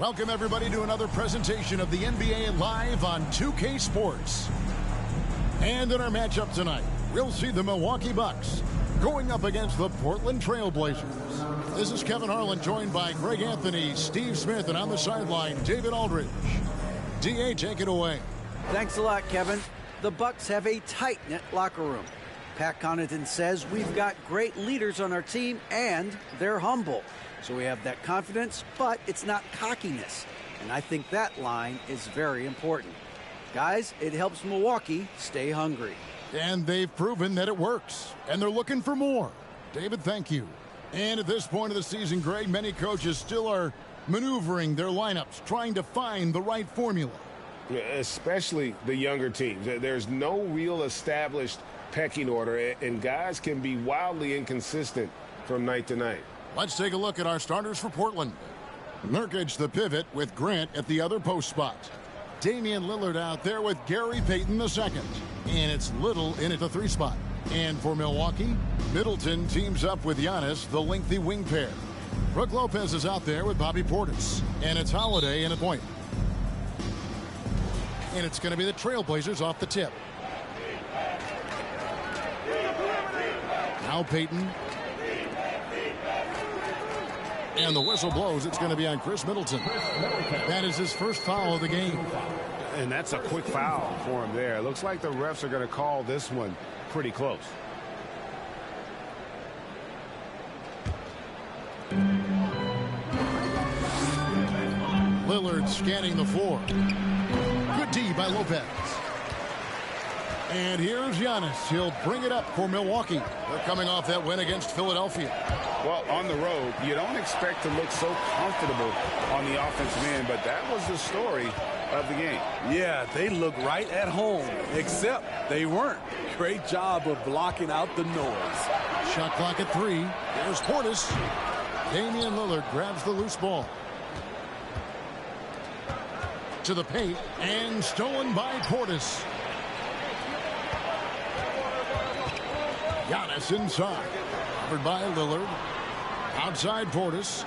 Welcome, everybody, to another presentation of the NBA Live on 2K Sports. And in our matchup tonight, we'll see the Milwaukee Bucks going up against the Portland Trailblazers. This is Kevin Harlan, joined by Greg Anthony, Steve Smith, and on the sideline, David Aldridge. D.A., take it away. Thanks a lot, Kevin. The Bucks have a tight-knit locker room. Pat Connaughton says we've got great leaders on our team, and they're humble. So we have that confidence, but it's not cockiness. And I think that line is very important. Guys, it helps Milwaukee stay hungry. And they've proven that it works. And they're looking for more. David, thank you. And at this point of the season, Greg, many coaches still are maneuvering their lineups, trying to find the right formula. Yeah, especially the younger teams. There's no real established pecking order, and guys can be wildly inconsistent from night to night. Let's take a look at our starters for Portland. Nurkic, the pivot, with Grant at the other post spot. Damian Lillard out there with Gary Payton II. And it's Little in at the 3 spot. And for Milwaukee, Middleton teams up with Giannis, the lengthy wing pair. Brook Lopez is out there with Bobby Portis. And it's Holiday in a point. And it's going to be the Trailblazers off the tip. Now Payton. And the whistle blows. It's going to be on Chris Middleton. That is his first foul of the game. And that's a quick foul for him there. Looks like the refs are going to call this one pretty close. Lillard scanning the floor. Good D by Lopez. And here's Giannis. He'll bring it up for Milwaukee. They're coming off that win against Philadelphia. Well, on the road, you don't expect to look so comfortable on the offensive end, but that was the story of the game. Yeah, they look right at home, except they weren't. Great job of blocking out the noise. Shot clock at 3. There's Portis. Damian Lillard grabs the loose ball. To the paint, and stolen by Portis. Giannis inside. Covered by Lillard. Outside Portis.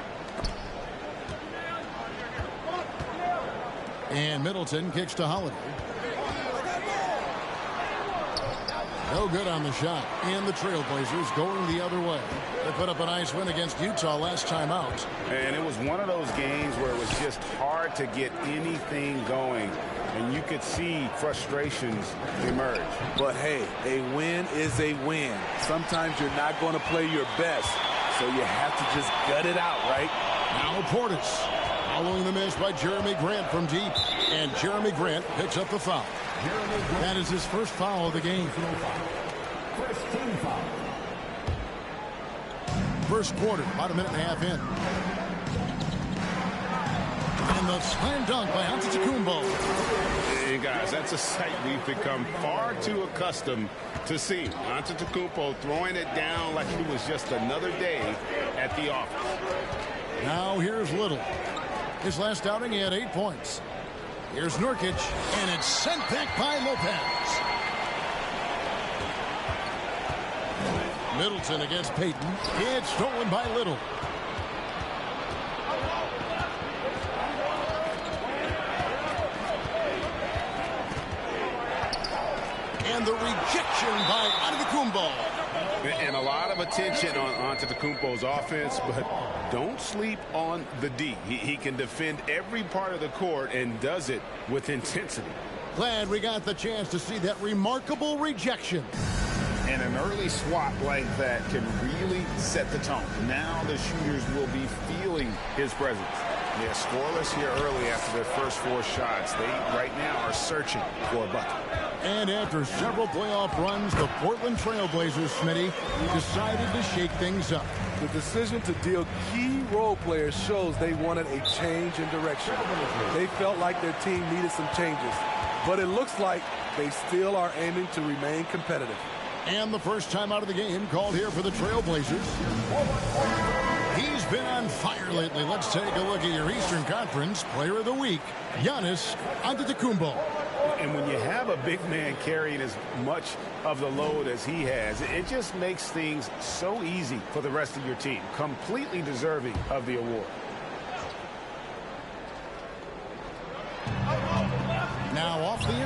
And Middleton kicks to Holiday. No good on the shot. And the Trailblazers going the other way. They put up a nice win against Utah last time out. And it was one of those games where it was just hard to get anything going. And you could see frustrations emerge. But hey, a win is a win. Sometimes you're not going to play your best, so you have to just gut it out, right? Now Portis. Following the miss by Jeremy Grant from deep. And Jeremy Grant picks up the foul. That is his first foul of the game. First quarter, about a minute and a half in. And the slam dunk by Antetokounmpo. Hey guys, that's a sight we've become far too accustomed to seeing. Antetokounmpo throwing it down like it was just another day at the office. Now here's Little. His last outing, he had 8 points. Here's Nurkic, and it's sent back by Lopez. Middleton against Payton. It's stolen by Little. And the rejection by Antetokounmpo. And a lot of attention on Antetokounmpo's offense, but don't sleep on the D. He can defend every part of the court and does it with intensity. Glad we got the chance to see that remarkable rejection. And an early swat like that can really set the tone. Now the shooters will be feeling his presence. Yeah, scoreless here early after their first 4 shots. They right now are searching for a bucket. And after several playoff runs, the Portland Trailblazers, Smitty, decided to shake things up. The decision to deal key role players shows they wanted a change in direction. They felt like their team needed some changes, but it looks like they still are aiming to remain competitive. And the first time out of the game called here for the Trailblazers. He's been on fire lately. Let's take a look at your Eastern Conference Player of the Week, Giannis Antetokounmpo. And when you have a big man carrying as much of the load as he has, it just makes things so easy for the rest of your team. Completely deserving of the award.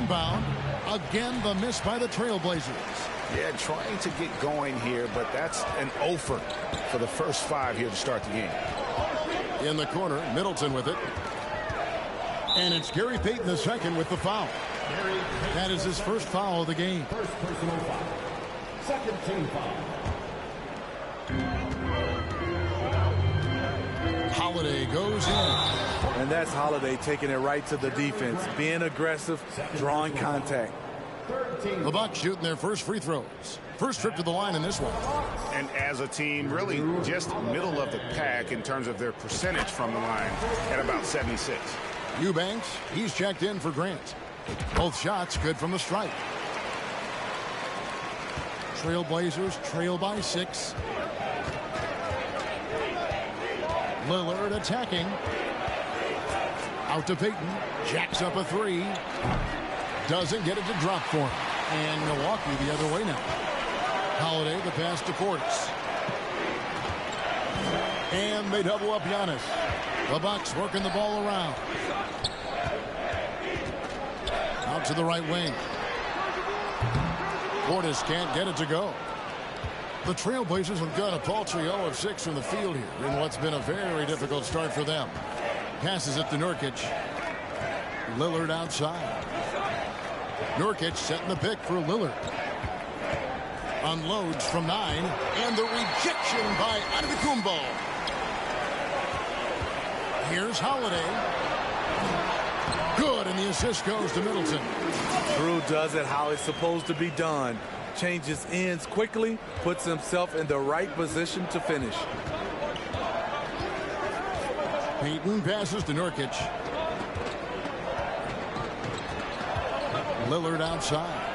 inbound. Again, the miss by the Trailblazers. Yeah, trying to get going here, but that's an offer for the first 5 here to start the game. In the corner, Middleton with it. And it's Gary Payton II with the foul. That is his first foul of the game. First personal foul. Second team foul. Holiday goes in. And that's Holiday taking it right to the defense, being aggressive, drawing contact. The Bucks shooting their first free throws. First trip to the line in this one. And as a team, really just middle of the pack in terms of their percentage from the line at about 76. Eubanks, he's checked in for Grant. Both shots good from the stripe. Trailblazers trail by 6. Lillard attacking. Out to Payton. Jacks up a 3. Doesn't get it to drop for him. And Milwaukee the other way now. Holiday the pass to Portis. And they double up Giannis. The Bucks working the ball around. Out to the right wing. Portis can't get it to go. The Trailblazers have got a paltry 0 of 6 from the field here in what's been a very difficult start for them. Passes it to Nurkic. Lillard outside. Nurkic setting the pick for Lillard. Unloads from 9. And the rejection by Antetokounmpo. Here's Holiday. Good, and the assist goes to Middleton. Drew does it how it's supposed to be done. Changes ends quickly, puts himself in the right position to finish. Payton passes to Nurkic. Lillard outside.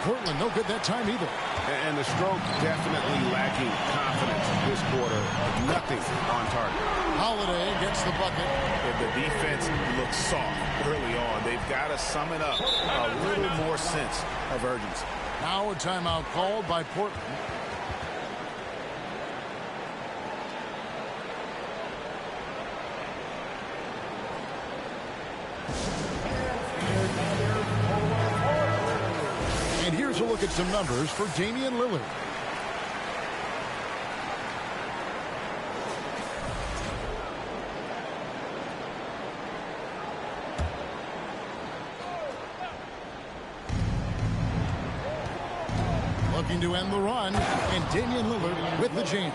Portland no good that time either. And the stroke definitely lacking confidence this quarter. Nothing on target. Holiday gets the bucket. If the defense looks soft early on, they've got to sum it up. A little more sense of urgency. Now a timeout called by Portland. And here's a look at some numbers for Damian Lillard. Looking to end the run, and Damian Lillard with the jam.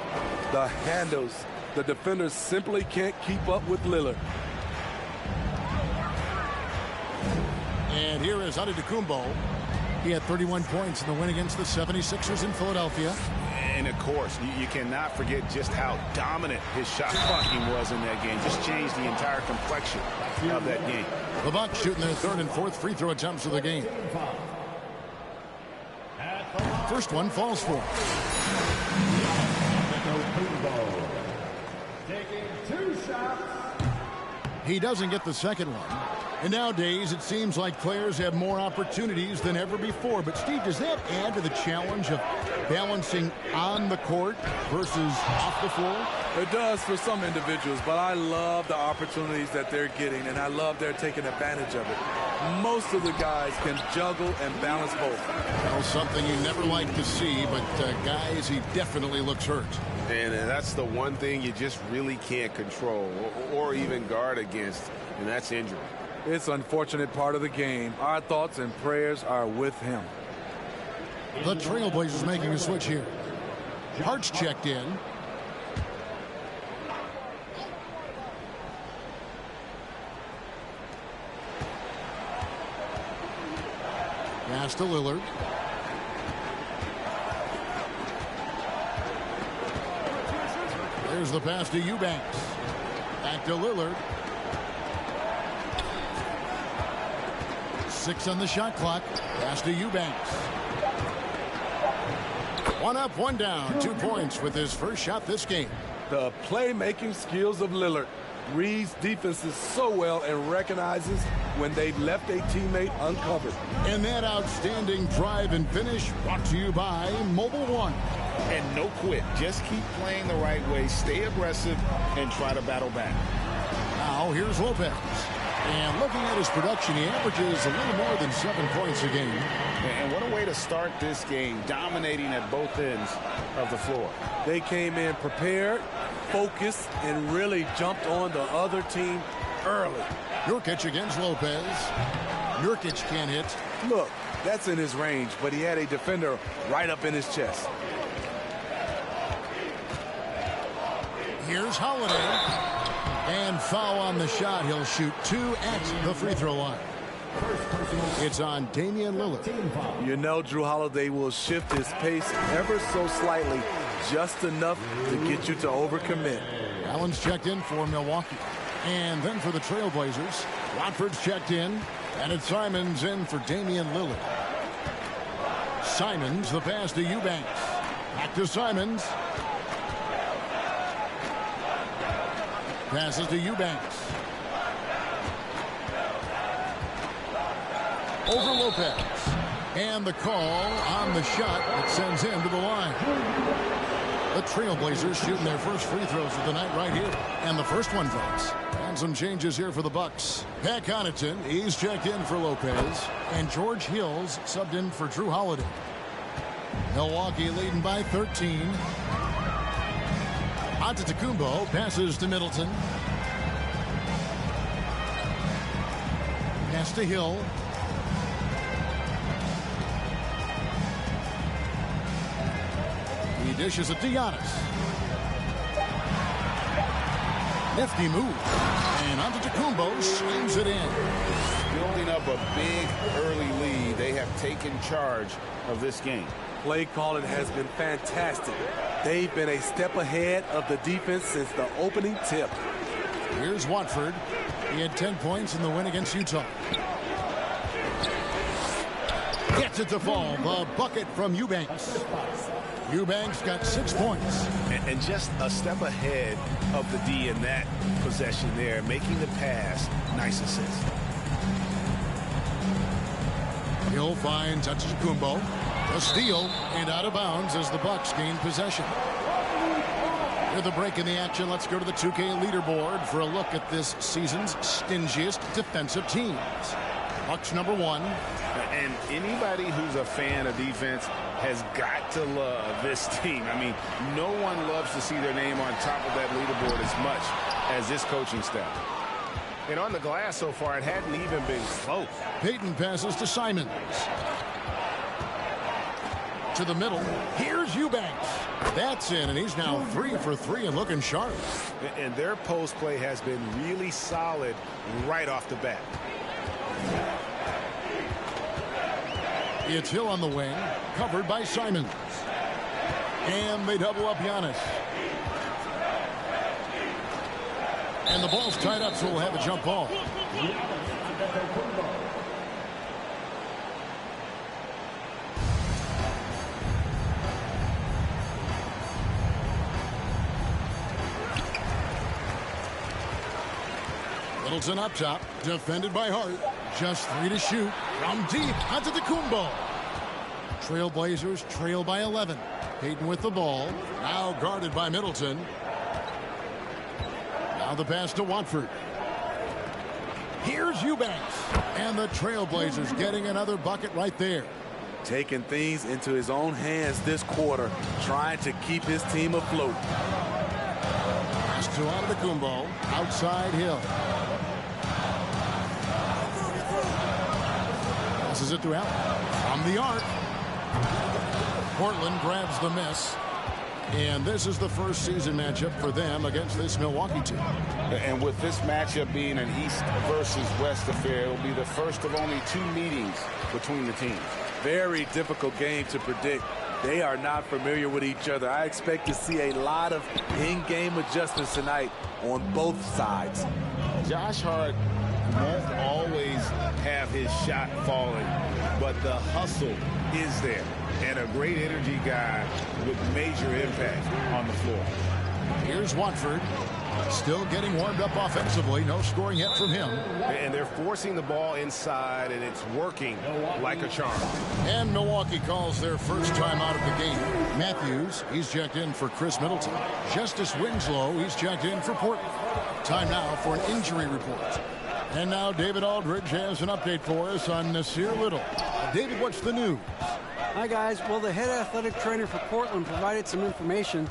The handles. The defenders simply can't keep up with Lillard. And here is Antetokounmpo. He had 31 points in the win against the 76ers in Philadelphia. And, of course, you cannot forget just how dominant his shot blocking was in that game. Just changed the entire complexion of that game. The Bucks shooting their third and fourth free throw attempts of the game. First one falls for him. He doesn't get the second one. And nowadays, it seems like players have more opportunities than ever before. But, Steve, does that add to the challenge of balancing on the court versus off the floor? It does for some individuals, but I love the opportunities that they're getting, and I love they're taking advantage of it. Most of the guys can juggle and balance both. Well, something you never like to see, but, guys, he definitely looks hurt. And that's the one thing you just really can't control or even guard against, and that's injury. It's an unfortunate part of the game. Our thoughts and prayers are with him. The Trailblazers making a switch here. Hart's checked in. Pass to Lillard. There's the pass to Eubanks. Back to Lillard. 6 on the shot clock. Pass to Eubanks. 1 up, 1 down. 2 points with his first shot this game. The playmaking skills of Lillard. Reads defenses so well and recognizes when they've left a teammate uncovered. And that outstanding drive and finish brought to you by Mobile One. And no quit. Just keep playing the right way. Stay aggressive and try to battle back. Now here's Lopez. And looking at his production, he averages a little more than 7 points a game. And what a way to start this game, dominating at both ends of the floor. They came in prepared, focused, and really jumped on the other team early. Nurkic against Lopez. Nurkic can't hit. Look, that's in his range, but he had a defender right up in his chest. Here's Holiday. And foul on the shot. He'll shoot 2 at the free throw line. It's on Damian Lillard. You know Drew Holiday will shift his pace ever so slightly, just enough to get you to overcommit. Allen's checked in for Milwaukee. And then for the Trailblazers, Watford's checked in. And it's Simons in for Damian Lillard. Simons, the pass to Eubanks. Back to Simons. Passes to Eubanks. Over Lopez. And the call on the shot that sends him to the line. The Trailblazers shooting their first free throws of the night right here. And the first one falls. And some changes here for the Bucks. Pat Connaughton, he's checked in for Lopez. And George Hill's subbed in for Drew Holiday. Milwaukee leading by 13. Antetokounmpo passes to Middleton. Pass to Hill. He dishes it to Giannis. Nifty move. And Antetokounmpo slings it in. Building up a big early lead. They have taken charge of this game. Play calling has been fantastic. They've been a step ahead of the defense since the opening tip. Here's Watford. He had 10 points in the win against Utah. Gets it to fall. The bucket from Eubanks. Eubanks got 6 points. And just a step ahead of the D in that possession there, making the pass. Nice assist. Hill finds Antetokounmpo. A steal and out of bounds as the Bucks gain possession. With a break in the action, let's go to the 2K leaderboard for a look at this season's stingiest defensive teams. Bucks number 1. And anybody who's a fan of defense has got to love this team. I mean, no one loves to see their name on top of that leaderboard as much as this coaching staff. And on the glass so far, it hadn't even been close. Payton passes to Simons. To the middle. Here's Eubanks. That's in, and he's now 3 for 3 and looking sharp. And their post play has been really solid right off the bat. It's Hill on the wing, covered by Simons. And they double up Giannis. And the ball's tied up, so we'll have a jump ball. Middleton up top, defended by Hart. Just 3 to shoot. From deep, Antetokounmpo. Trailblazers trail by 11. Payton with the ball. Now guarded by Middleton. Now the pass to Watford. Here's Eubanks. And the Trailblazers getting another bucket right there. Taking things into his own hands this quarter, trying to keep his team afloat. Pass to Antetokounmpo. Outside Hill. Passes it to Allen. From the arc. Portland grabs the miss. And this is the first season matchup for them against this Milwaukee team. And with this matchup being an East versus West affair, it will be the first of only 2 meetings between the teams. Very difficult game to predict. They are not familiar with each other. I expect to see a lot of in-game adjustments tonight on both sides. Josh Hart won't always have his shot falling, but the hustle is there. And a great energy guy with major impact on the floor. Here's Watford. Still getting warmed up offensively. No scoring yet from him. And they're forcing the ball inside, and it's working like a charm. And Milwaukee calls their first time out of the game. Matthews, he's checked in for Chris Middleton. Justice Winslow, he's checked in for Portland. Time now for an injury report. And now David Aldridge has an update for us on Nasir Little. David, what's the news? Hi, guys. Well, the head athletic trainer for Portland provided some information.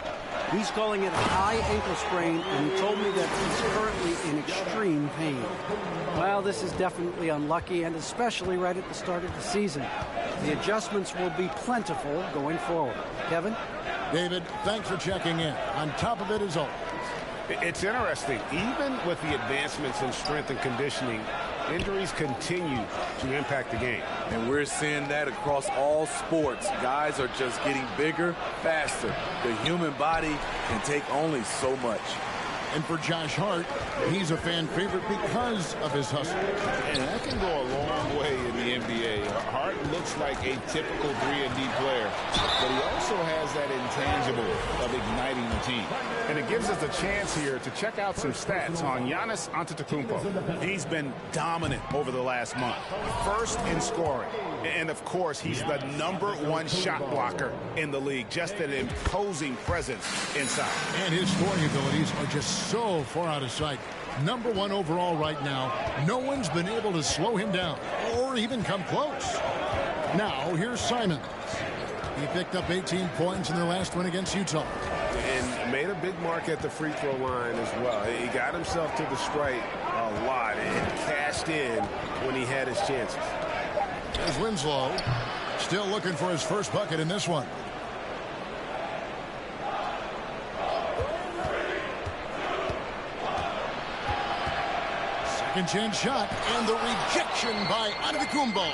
He's calling it a high ankle sprain, and he told me that he's currently in extreme pain. Well, this is definitely unlucky, and especially right at the start of the season. The adjustments will be plentiful going forward. Kevin? David, thanks for checking in. On top of it as always. It's interesting. Even with the advancements in strength and conditioning, injuries continue to impact the game. And we're seeing that across all sports. Guys are just getting bigger, faster. The human body can take only so much. And for Josh Hart, he's a fan favorite because of his hustle. And that can go a long way in the NBA. Hart looks like a typical 3-and-D player, but he also has that intangible of igniting the team. And it gives us a chance here to check out some stats on Giannis Antetokounmpo. He's been dominant over the last month. First in scoring. And, of course, he's the #1 shot blocker in the league. Just an imposing presence inside. And his scoring abilities are just so far out of sight. #1 overall right now. No one's been able to slow him down or even come close. Now, here's Simons. He picked up 18 points in their last win against Utah. And made a big mark at the free throw line as well. He got himself to the stripe a lot and cashed in when he had his chances. There's Winslow, still looking for his first bucket in this one. Second chance shot, and the rejection by Antetokounmpo.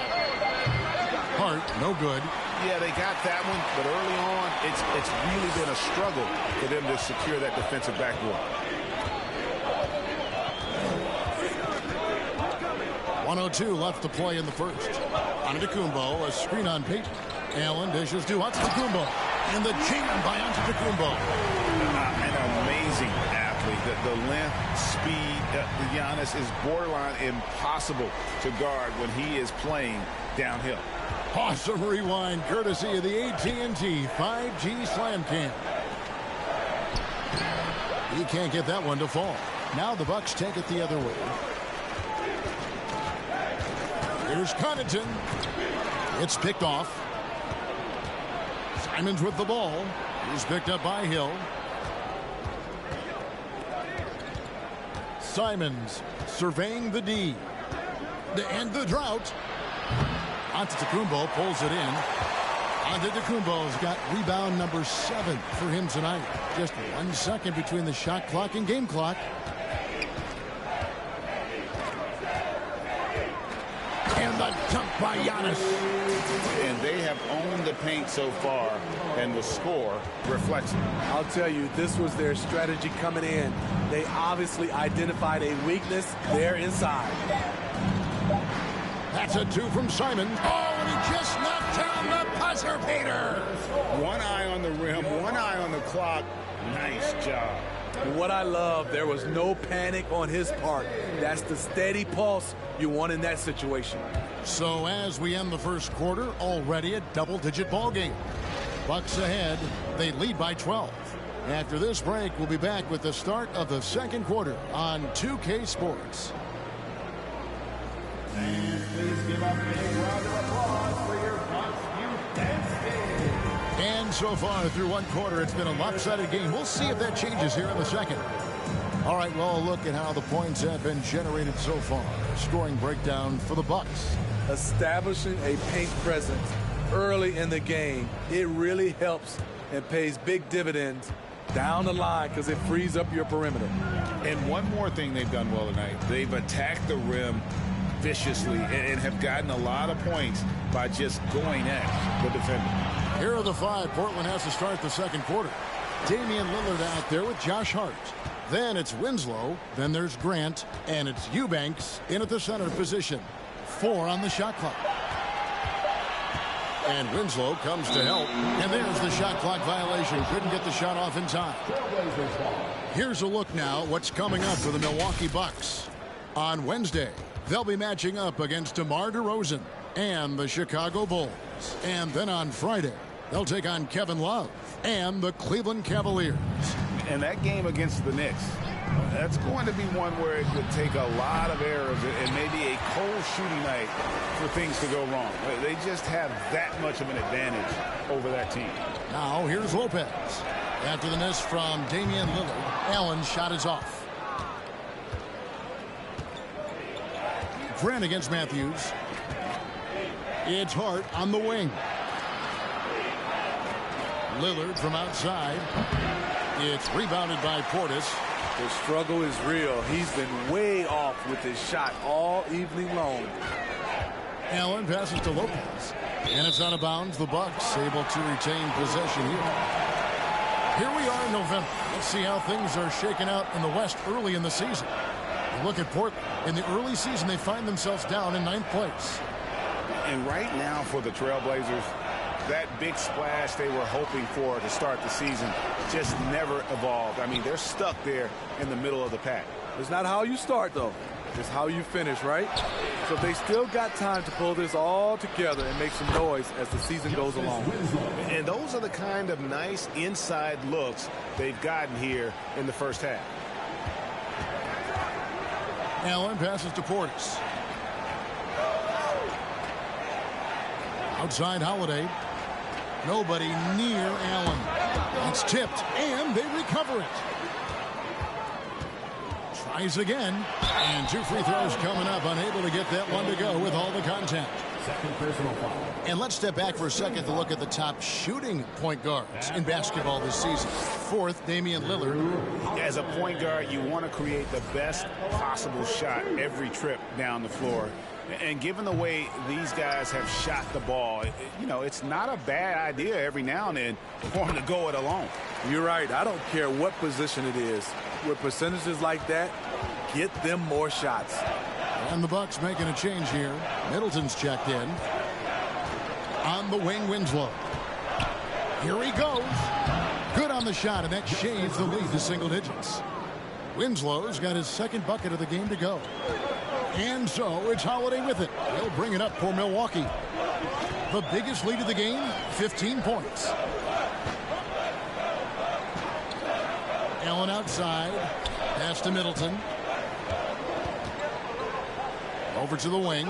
Hart, no good. Yeah, they got that one, but early on, it's really been a struggle for them to secure that defensive backboard. 1:02 left to play in the first. Antetokounmpo, a screen on Peyton. Allen dishes to Antetokounmpo. And the jam by Antetokounmpo. An amazing athlete. The length, speed, Giannis is borderline impossible to guard when he is playing downhill. Awesome rewind, courtesy of the AT&T 5G Slam Cam. He can't get that one to fall. Now the Bucks take it the other way. Here's Connaughton. It's picked off. Simons with the ball. He's picked up by Hill. Simons surveying the D. To end the drought. Antetokounmpo pulls it in. Antetokounmpo's got rebound number 7 for him tonight. Just 1 second between the shot clock and game clock. And the dunk by Giannis. And they have owned the paint so far, and the score reflects it. I'll tell you, this was their strategy coming in. They obviously identified a weakness there inside. That's a 2 from Simon. Oh, and he just knocked down the buzzer beater. One eye on the rim, one eye on the clock. Nice job. What I love, there was no panic on his part. That's the steady pulse you want in that situation. So as we end the first quarter, already a double-digit ball game. Bucks ahead. They lead by 12. After this break, we'll be back with the start of the second quarter on 2K Sports. And please give up a big round of applause for your Bucks Youth Dance Team. And so far through one quarter, it's been a lopsided game. We'll see if that changes here in the second. All right, well, look at how the points have been generated so far. Scoring breakdown for the Bucks. Establishing a paint presence early in the game, it really helps and pays big dividends down the line because it frees up your perimeter. And one more thing they've done well tonight. They've attacked the rim viciously and have gotten a lot of points by just going at the defender. Here are the 5 Portland has to start the second quarter. Damian Lillard out there with Josh Hart. Then it's Winslow. Then there's Grant. And it's Eubanks in at the center position. 4 on the shot clock. And Winslow comes to help. And there's the shot clock violation. Couldn't get the shot off in time. Here's a look now what's coming up for the Milwaukee Bucks. On Wednesday, they'll be matching up against DeMar DeRozan and the Chicago Bulls. And then on Friday, they'll take on Kevin Love and the Cleveland Cavaliers. And that game against the Knicks, That's going to be one where it would take a lot of errors and maybe a cold shooting night for things to go wrong. They just have that much of an advantage over that team. Now here's Lopez. After the miss from Damian Lillard, Allen's shot is off. Grant against Matthews. It's Hart on the wing. Lillard from outside. It's rebounded by Portis. The struggle is real. He's been way off with his shot all evening long. Allen passes to Lopez. And it's out of bounds. The Bucks able to retain possession here. Here we are in November. Let's see how things are shaking out in the West early in the season. You look at Portland. In the early season, they find themselves down in 9th place. And right now for the Trailblazers, that big splash they were hoping for to start the season just never evolved. I mean, they're stuck there in the middle of the pack. It's not how you start, though. It's how you finish, right? So they still got time to pull this all together and make some noise as the season goes along. And those are the kind of nice inside looks they've gotten here in the first half. Allen passes to Portis. Outside Holiday. Nobody near Allen. It's tipped, and they recover it. Tries again, and 2 free throws coming up. Unable to get that one to go with all the contact. Second personal foul. And let's step back for a second to look at the top shooting point guards in basketball this season. 4th, Damian Lillard. As a point guard, you want to create the best possible shot every trip down the floor. And given the way these guys have shot the ball, you know, it's not a bad idea every now and then for them to go it alone. You're right. I don't care what position it is. With percentages like that, get them more shots. And the Bucks making a change here. Middleton's checked in. On the wing, Winslow. Here he goes. Good on the shot, and that shaves the lead to single digits. Winslow's got his 2nd bucket of the game to go. And so it's Holiday with it. He'll bring it up for Milwaukee. The biggest lead of the game, 15 points. Allen outside. Pass to Middleton. Over to the wing.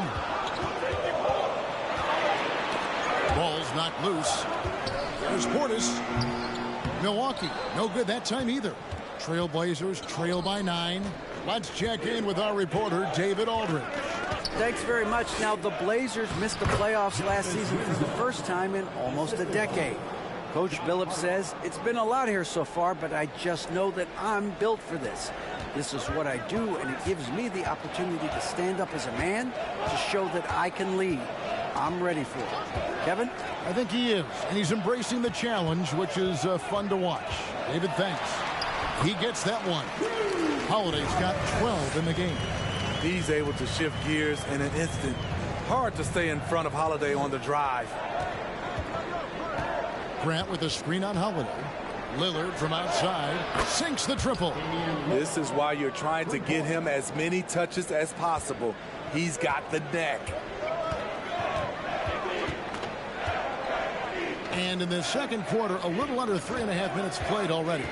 Ball's knocked loose. There's Portis. Milwaukee, no good that time either. Trailblazers trail by 9. Let's check in with our reporter, David Aldridge. Thanks very much. Now, the Blazers missed the playoffs last season for the first time in almost a decade. Coach Billups says, it's been a lot here so far, but I just know that I'm built for this. This is what I do, and it gives me the opportunity to stand up as a man to show that I can lead. I'm ready for it. Kevin? I think he is, and he's embracing the challenge, which is fun to watch. David, thanks. He gets that one. Holiday's got 12 in the game. He's able to shift gears in an instant. Hard to stay in front of Holiday on the drive. Grant with a screen on Holiday. Lillard from outside sinks the triple. This is why you're trying to get him as many touches as possible. He's got the neck. And in the 2nd quarter, a little under 3.5 minutes played already.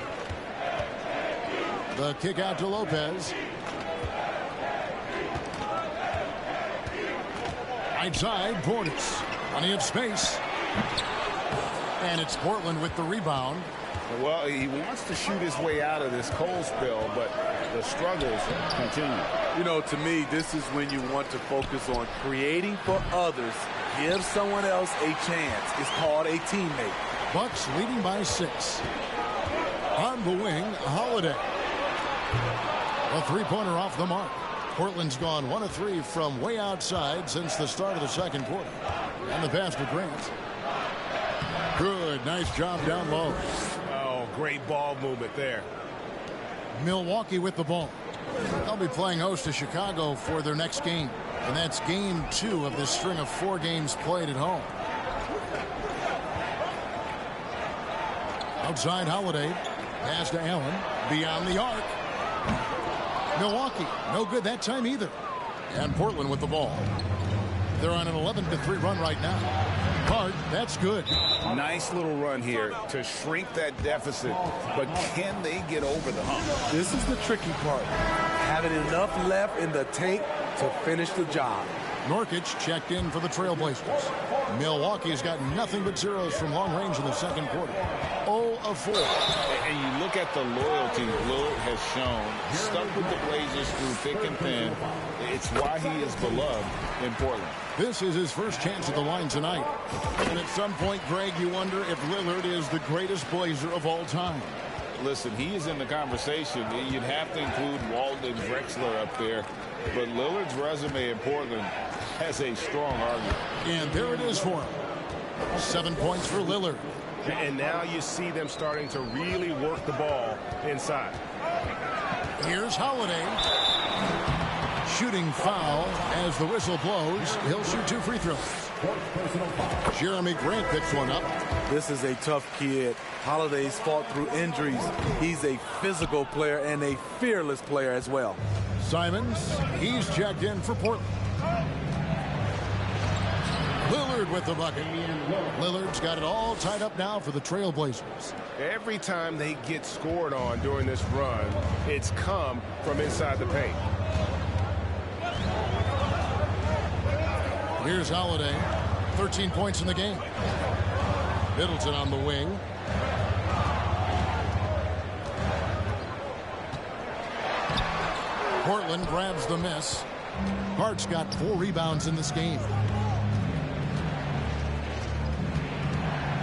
The kick out to Lopez. Outside, Portis. Plenty of space. And it's Portland with the rebound. Well, he wants to shoot his way out of this cold spell, but the struggles continue. You know, to me, this is when you want to focus on creating for others. Give someone else a chance. It's called a teammate. Bucks leading by 6. On the wing, Holiday. A 3-pointer off the mark. Portland's gone 1 of 3 from way outside since the start of the 2nd quarter. And the pass to Grant. Good, nice job down low. Oh, great ball movement there. Milwaukee with the ball. They'll be playing host to Chicago for their next game. And that's game 2 of this string of 4 games played at home. Outside Holiday. Pass to Allen. Beyond the arc. Milwaukee, no good that time either. And Portland with the ball. They're on an 11-3 run right now. Hart, that's good. Nice little run here to shrink that deficit, but can they get over the hump? This is the tricky part. Having enough left in the tank to finish the job. Nurkic checked in for the Trailblazers. Milwaukee's got nothing but zeros from long range in the second quarter. 0 of 4. And you look at the loyalty Lillard has shown. Stuck with the Blazers through thick and thin. It's why he is beloved in Portland. This is his first chance at the line tonight. And at some point, Greg, you wonder if Lillard is the greatest Blazer of all time. Listen, he is in the conversation. You'd have to include Walden Drexler up there. But Lillard's resume in Portland has a strong argument. And there it is for him. 7 points for Lillard. And now you see them starting to really work the ball inside. Here's Holiday. Shooting foul as the whistle blows. He'll shoot 2 free throws. Jeremy Grant picks one up. This is a tough kid. Holiday's fought through injuries. He's a physical player and a fearless player as well. Simons, he's checked in for Portland. Lillard with the bucket. Lillard's got it all tied up now for the Trailblazers. Every time they get scored on during this run, it's come from inside the paint. Here's Holiday. 13 points in the game. Middleton on the wing. Portland grabs the miss. Hart's got 4 rebounds in this game.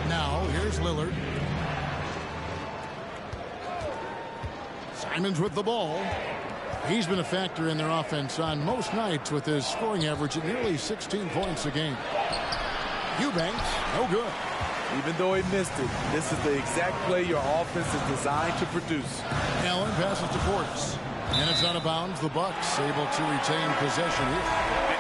Now, here's Lillard. Simons with the ball. He's been a factor in their offense on most nights with his scoring average at nearly 16 points a game. Eubanks, no good. Even though he missed it, this is the exact play your offense is designed to produce. Allen passes to Portis. And it's out of bounds. The Bucks able to retain possession here.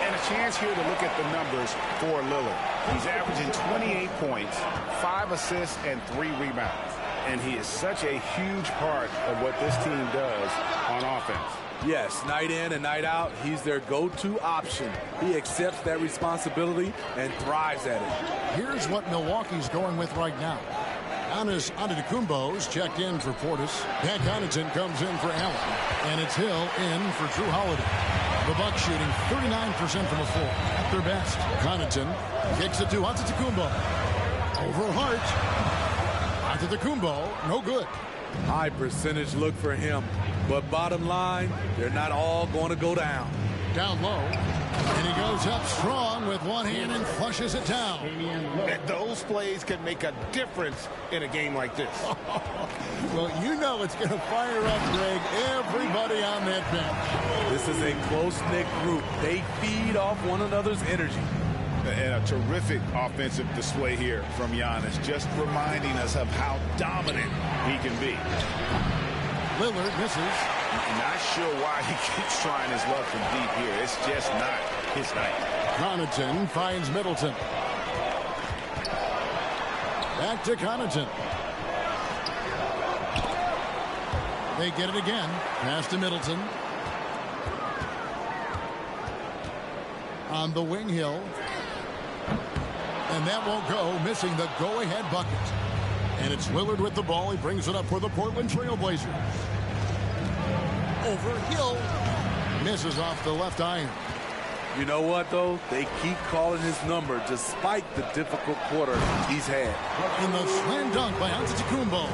And a chance here to look at the numbers for Lillard. He's averaging 28 points, 5 assists, and 3 rebounds. And he is such a huge part of what this team does on offense. Yes, night in and night out, he's their go-to option. He accepts that responsibility and thrives at it. Here's what Milwaukee's going with right now. Giannis Antetokounmpo's checked in for Portis. Pat Connaughton comes in for Allen. And it's Hill in for Drew Holiday. The Bucks shooting 39% from the floor at their best. Connaughton kicks it to Antetokounmpo. Over Hart. Antetokounmpo, no good. High percentage look for him. But bottom line, they're not all going to go down. Down low. And he goes up strong with one hand and flushes it down. Those plays can make a difference in a game like this. Well, you know it's going to fire up, Greg, everybody on that bench. This is a close-knit group. They feed off one another's energy. And a terrific offensive display here from Giannis, just reminding us of how dominant he can be. Lillard misses. Not sure why he keeps trying his luck from deep here. It's just not his night. Connaughton finds Middleton. Back to Connaughton. They get it again. Pass to Middleton. On the wing, Hill. And that won't go, missing the go-ahead bucket. And it's Lillard with the ball. He brings it up for the Portland Trailblazers. Over Hill. Misses off the left iron. You know what, though? They keep calling his number despite the difficult quarter he's had. In the slam dunk by Antetokounmpo.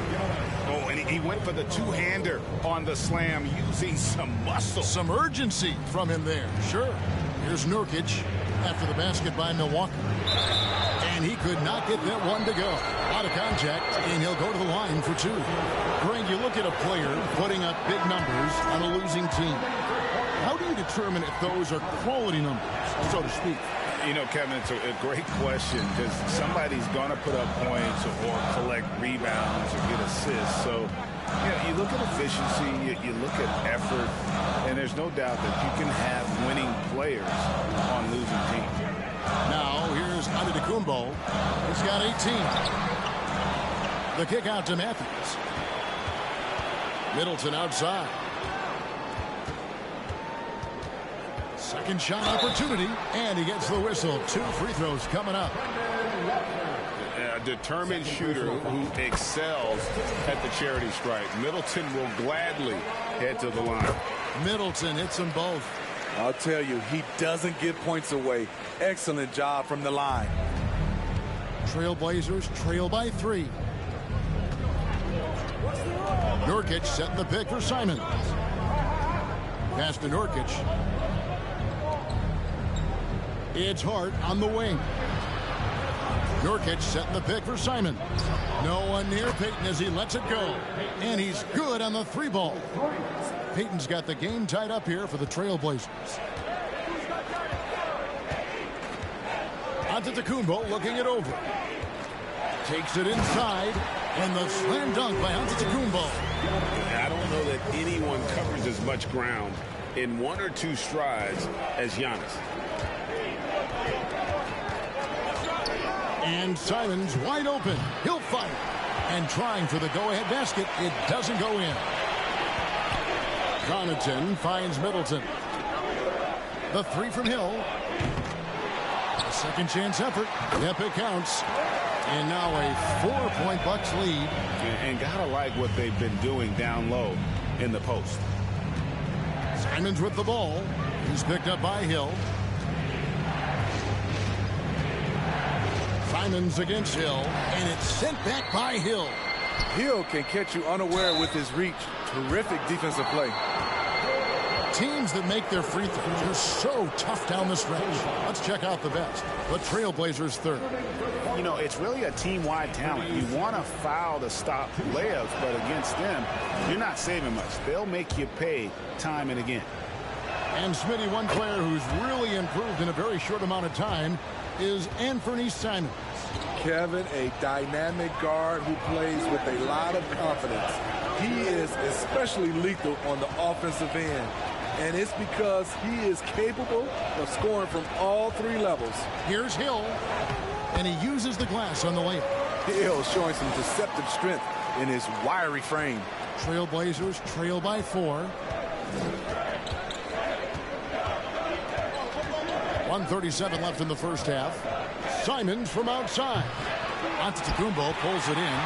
Oh, and he went for the two-hander on the slam using some muscle. Some urgency from him there. Sure. Here's Nurkic after the basket by Milwaukee. And he could not get that one to go. Out of contact, and he'll go to the line for 2. Greg, you look at a player putting up big numbers on a losing team. How do you determine if those are quality numbers, so to speak? You know, Kevin, it's a great question because somebody's going to put up points or collect rebounds or get assists. So, you know, you look at efficiency, you look at effort, and there's no doubt that you can have winning players on losing teams. Now, here's Antetokounmpo. He's got 18. The kick out to Matthews. Middleton outside. Second shot opportunity, and he gets the whistle. 2 free throws coming up. determined shooter who excels at the charity stripe. Middleton will gladly head to the line. Middleton hits them both. I'll tell you, he doesn't give points away. Excellent job from the line. Trailblazers trail by 3. Nurkic setting the pick for Simons. Pass to Nurkic. It's Hart on the wing. Nurkic setting the pick for Simons. No one near Payton as he lets it go. And he's good on the 3 ball. Payton's got the game tied up here for the Trailblazers. Antetokounmpo looking it over. Takes it inside. And the slam dunk by Antetokounmpo. I don't know that anyone covers as much ground in 1 or 2 strides as Giannis. And Simons wide open. He'll fight. And trying for the go-ahead basket. It doesn't go in. Connaughton finds Middleton. The 3 from Hill. A second chance effort. Yep, it counts. And now a 4-point Bucks lead. And gotta like what they've been doing down low in the post. Simons with the ball. He's picked up by Hill. Simons against Hill. And it's sent back by Hill. Hill can catch you unaware with his reach. Terrific defensive play. Teams that make their free throws are so tough down the stretch. Let's check out the best. The Trailblazers third. You know, it's really a team-wide talent. You want to foul to stop layups, but against them, you're not saving much. They'll make you pay time and again. And Smitty, one player who's really improved in a very short amount of time is Anthony Simons. Kevin, a dynamic guard who plays with a lot of confidence. He is especially lethal on the offensive end. And it's because he is capable of scoring from all 3 levels. Here's Hill. And he uses the glass on the layup. Hill showing some deceptive strength in his wiry frame. Trailblazers trail by 4. 1:37 left in the first half. Simons from outside. Antetokounmpo pulls it in.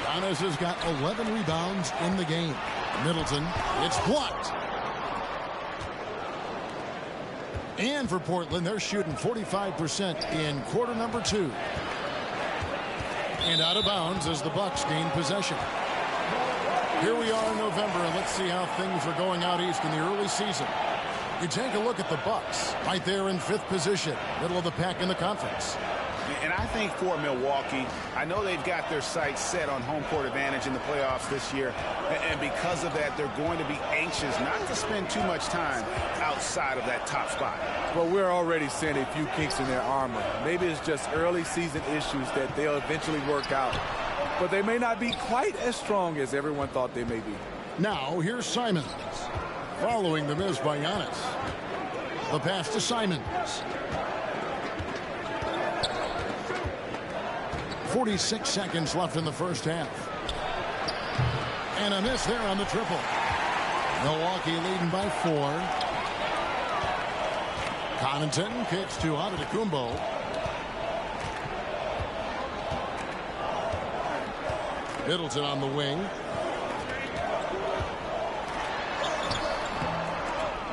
Giannis has got 11 rebounds in the game. Middleton, it's blocked. And for Portland, they're shooting 45% in quarter number 2. And out of bounds as the Bucks gain possession. Here we are in November, and let's see how things are going out east in the early season. You take a look at the Bucks, right there in 5th position, middle of the pack in the conference. And I think for Milwaukee, I know they've got their sights set on home court advantage in the playoffs this year. And because of that, they're going to be anxious not to spend too much time outside of that top spot. Well, we're already seeing a few kinks in their armor. Maybe it's just early season issues that they'll eventually work out. But they may not be quite as strong as everyone thought they may be. Now, here's Simons. Following the miss by Giannis. The pass to Simons. 46 seconds left in the first half. And a miss there on the triple. Milwaukee leading by 4. Connaughton kicks to Antetokounmpo. Middleton on the wing.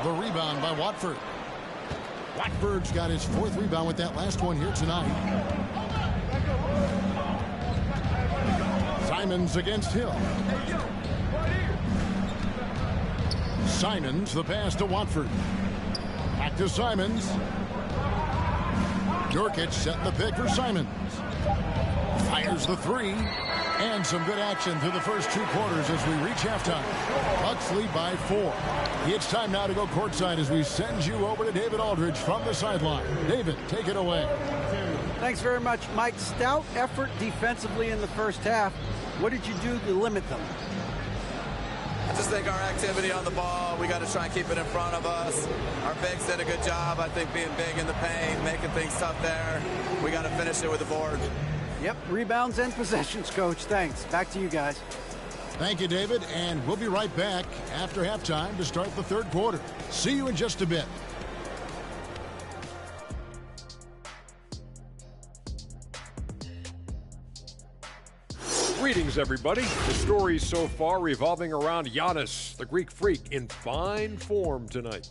The rebound by Watford. Watford's got his 4th rebound with that last one here tonight. Simons against Hill. Simons, the pass to Watford. Back to Simons. Nurkic setting the pick for Simons. Fires the 3. And some good action through the first 2 quarters as we reach halftime. Bucks lead by 4. It's time now to go courtside as we send you over to David Aldridge from the sideline. David, take it away. Thanks very much, Mike. Stout effort defensively in the first half. What did you do to limit them? I just think our activity on the ball, we got to try and keep it in front of us. Our bigs did a good job, I think, being big in the paint, making things tough there. We got to finish it with the board. Yep, rebounds and possessions, Coach. Thanks. Back to you guys. Thank you, David, and we'll be right back after halftime to start the 3rd quarter. See you in just a bit. Greetings, everybody. The stories so far revolving around Giannis, the Greek Freak, in fine form tonight.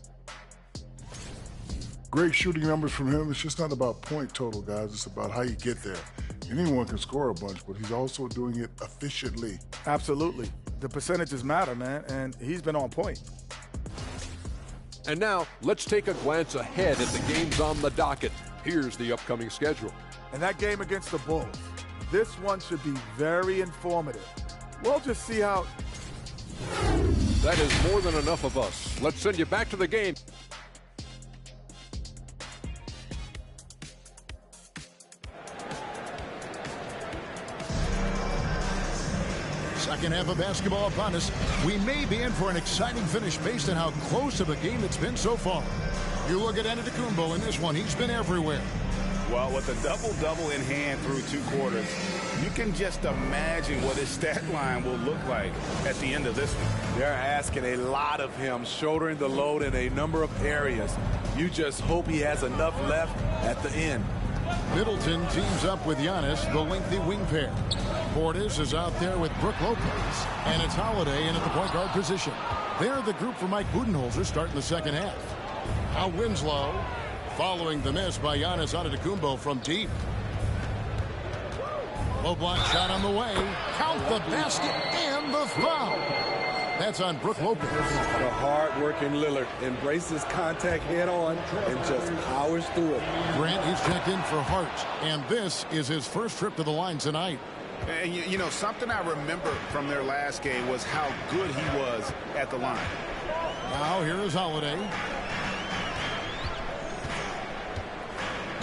Great shooting numbers from him. It's just not about point total, guys. It's about how you get there. Anyone can score a bunch, but he's also doing it efficiently. Absolutely. The percentages matter, man, and he's been on point. And now, let's take a glance ahead at the games on the docket. Here's the upcoming schedule. And that game against the Bulls, this one should be very informative. We'll just see how... That is more than enough of us. Let's send you back to the game. Second half of basketball upon us. We may be in for an exciting finish based on how close of a game it's been so far. You look at Antetokounmpo in this one. He's been everywhere. Well, with a double-double in hand through 2 quarters, you can just imagine what his stat line will look like at the end of this one. They're asking a lot of him, shouldering the load in a number of areas. You just hope he has enough left at the end. Middleton teams up with Giannis, the lengthy wing pair. Portis is out there with Brook Lopez, and it's Holiday in at the point guard position. They're the group for Mike Budenholzer starting the second half. Now Winslow, following the miss by Giannis Antetokounmpo from deep. Low block shot on the way. Count the basket and the foul. That's on Brook Lopez. The hard-working Lillard embraces contact head-on and just powers through it. Grant, he's checked in for Hart, and this is his first trip to the line tonight. And you know, something I remember from their last game was how good he was at the line. Now here is Holiday.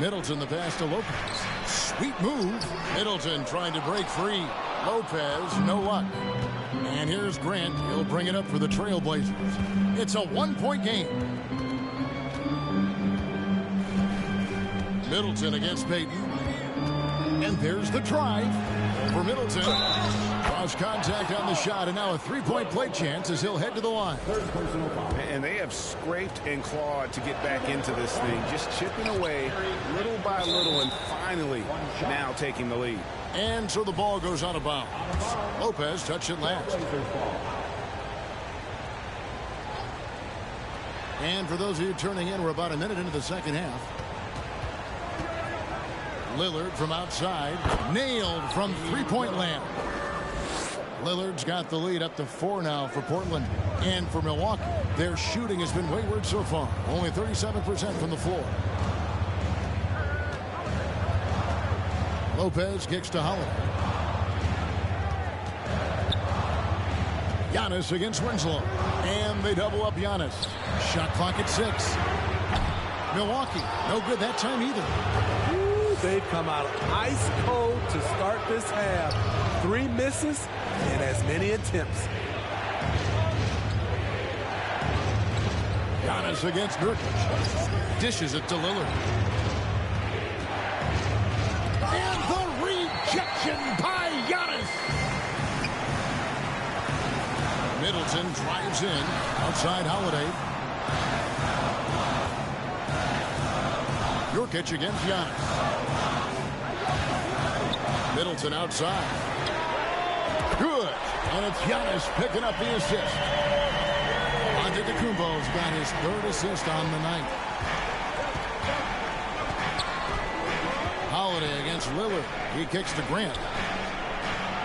Middleton the pass to Lopez. Sweet move. Middleton trying to break free. Lopez, no luck. And here's Grant. He'll bring it up for the Trailblazers. It's a 1-point game. Middleton against Payton. And there's the drive. Over Middleton. Cross contact on the shot, and now a 3-point play chance as he'll head to the line. And they have scraped and clawed to get back into this thing, just chipping away little by little, and finally now taking the lead. And so the ball goes out of bounds. Lopez touched it last. And for those of you turning in, we're about a minute into the second half. Lillard from outside, nailed from three-point land. Lillard's got the lead up to 4 now for Portland. And for Milwaukee, their shooting has been wayward so far. Only 37% from the floor. Lopez kicks to Holiday. Giannis against Winslow. And they double up Giannis. Shot clock at 6. Milwaukee, no good that time either. They've come out ice cold to start this half. 3 misses and as many attempts. Giannis against Nurkic. Dishes it to Lillard. And the rejection by Giannis. Middleton drives in. Outside Holiday. Nurkic against Giannis. Middleton outside. Good. And it's Giannis picking up the assist. Antetokounmpo's got his 3rd assist on the night. Holiday against Lillard. He kicks to Grant.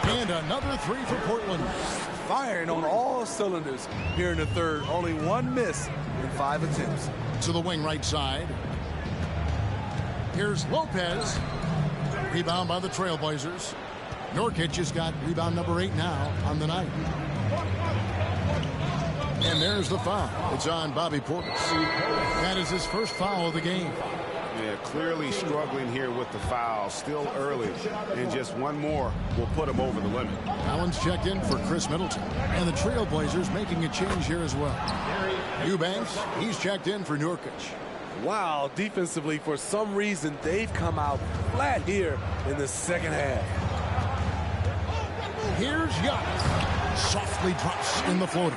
And another 3 for Portland. Firing on all cylinders here in the 3rd. Only 1 miss in 5 attempts. To the wing right side. Here's Lopez. Rebound by the Trailblazers. Nurkic has got rebound number 8 now on the night. And there's the foul. It's on Bobby Portis. That is his first foul of the game. Yeah, clearly struggling here with the foul. Still early. And just 1 more will put him over the limit. Allen's checked in for Chris Middleton. And the Trailblazers making a change here as well. Eubanks, he's checked in for Nurkic. Wow, defensively, for some reason, they've come out flat here in the second half. Here's Giannis. Softly drops in the floater.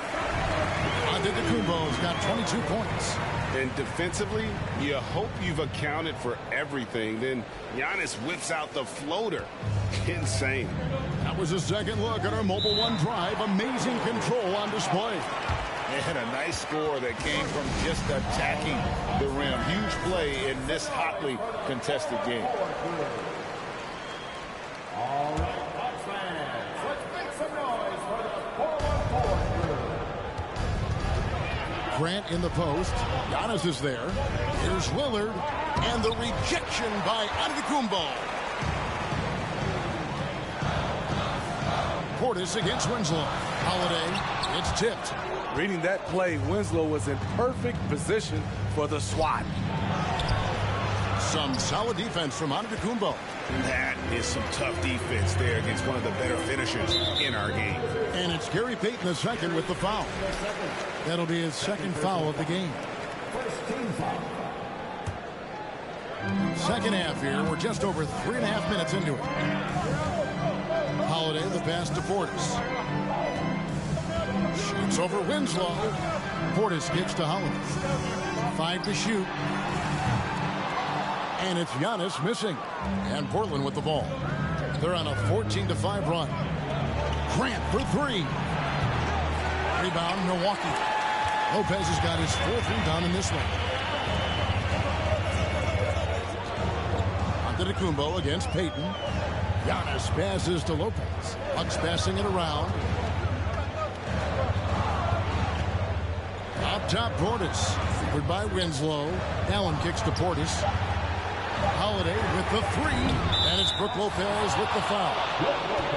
Antetokounmpo's got 22 points. And defensively, you hope you've accounted for everything. Then Giannis whips out the floater. Insane. That was a second look at our Mobile One drive. Amazing control on display. And a nice score that came from just attacking the rim. Huge play in this hotly contested game. All right, Bucks fans, let's make some noise for the 4-on-4 group. Grant in the post. Giannis is there. Here's Lillard. And the rejection by Antetokounmpo. Portis against Winslow. Holiday. It's tipped. Reading that play, Winslow was in perfect position for the swat. Some solid defense from Antetokounmpo. That is some tough defense there against one of the better finishers in our game. And it's Gary Payton II with the foul. That'll be his second foul of the game. Second half here. We're just over 3.5 minutes into it. Holiday, the pass to Portis. Shoots over Winslow. Portis gets to Holiday. 5 to shoot. And it's Giannis missing. And Portland with the ball. They're on a 14-5 run. Grant for 3. Rebound, Milwaukee. Lopez has got his 4th rebound in this one. Antetokounmpo against Payton. Giannis passes to Lopez. Bucks passing it around. Up top, Portis. Favored by Winslow. Allen kicks to Portis. Holiday with the 3. And it's Brook Lopez with the foul.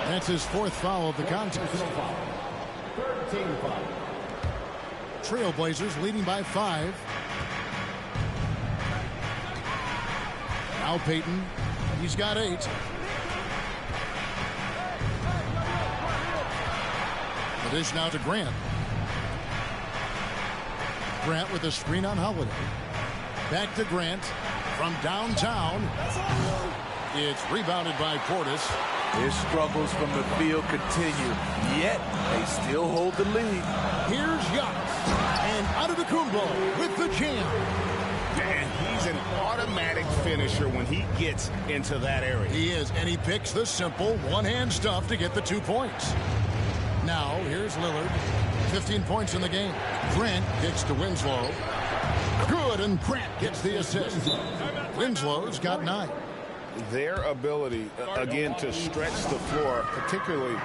That's his 4th foul of the contest. 13 foul. Trailblazers leading by 5. Now Payton. He's got 8. The dish now to Grant. Grant with a screen on Holiday. Back to Grant from downtown. It's rebounded by Portis. His struggles from the field continue, yet they still hold the lead. Here's Giannis. And Antetokounmpo with the jam. And he's an automatic finisher when he gets into that area. He is, and he picks the simple one-hand stuff to get the 2 points. Now, here's Lillard. 15 points in the game. Grant kicks to Winslow. Good, and Grant gets the assist. Winslow's got 9. Their ability, again, to stretch the floor, particularly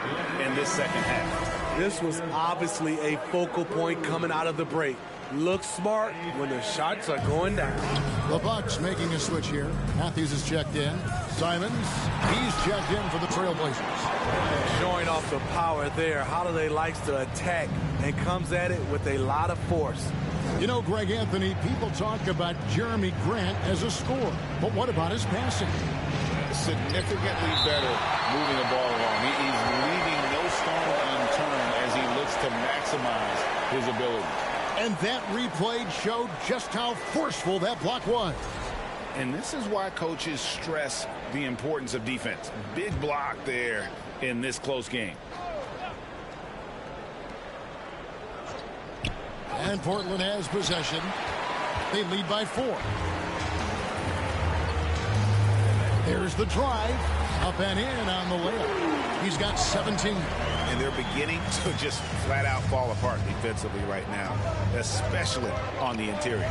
in this second half. This was obviously a focal point coming out of the break. Look smart when the shots are going down. The Bucks making a switch here. Matthews is checked in. Simons, he's checked in for the Trailblazers. Showing off the power there. Holiday likes to attack and comes at it with a lot of force. You know, Greg Anthony, people talk about Jeremy Grant as a scorer, but what about his passing? Significantly better moving the ball along. He's leaving no stone unturned as he looks to maximize his ability. And that replay showed just how forceful that block was. And this is why coaches stress the importance of defense. Big block there in this close game. And Portland has possession. They lead by 4. There's the drive. Up and in on the layup. He's got 17. And they're beginning to just flat out fall apart defensively right now, especially on the interior.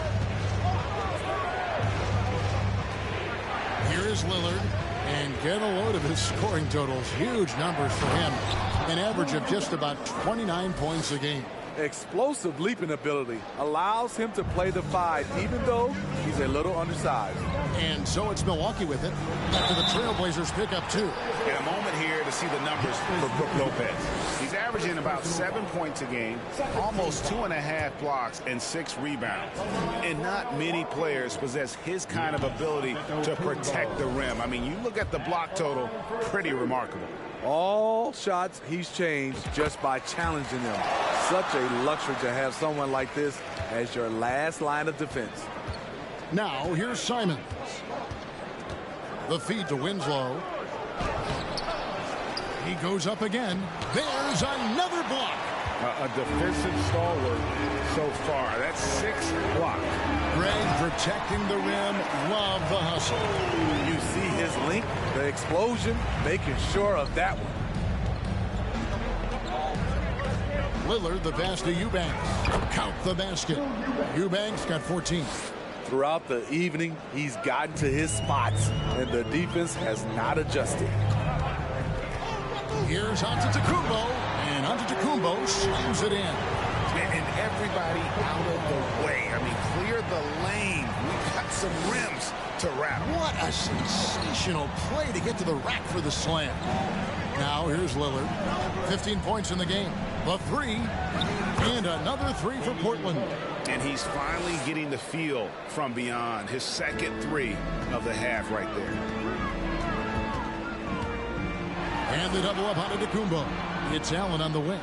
Here is Lillard. And get a load of his scoring totals. Huge numbers for him. An average of just about 29 points a game. Explosive leaping ability allows him to play the 5, even though he's a little undersized. And so it's Milwaukee with it after the Trailblazers pick up 2. In a moment here to see the numbers for Brook Lopez. He's averaging about 7 points a game, almost 2.5 blocks and 6 rebounds. And not many players possess his kind of ability to protect the rim. I mean, you look at the block total, pretty remarkable. All shots he's changed just by challenging them. Such a luxury to have someone like this as your last line of defense. Now, here's Simons. The feed to Winslow. He goes up again. There's another block. A defensive stalwart so far. That's 6 blocks. Greg protecting the rim. Love the hustle. You see his length, the explosion, making sure of that one. Lillard, the pass to Eubanks. Count the basket. Eubanks got 14. Throughout the evening, he's gotten to his spots, and the defense has not adjusted. Here's Antetokounmpo, and Antetokounmpo slams it in. And everybody out of the way. I mean, clear the lane. We've got some rims to wrap. What a sensational play to get to the rack for the slam. Now here's Lillard. 15 points in the game. The three, and another three for Portland. And he's finally getting the feel from beyond. His second three of the half right there. And the double up on Antetokounmpo. It's Allen on the wing.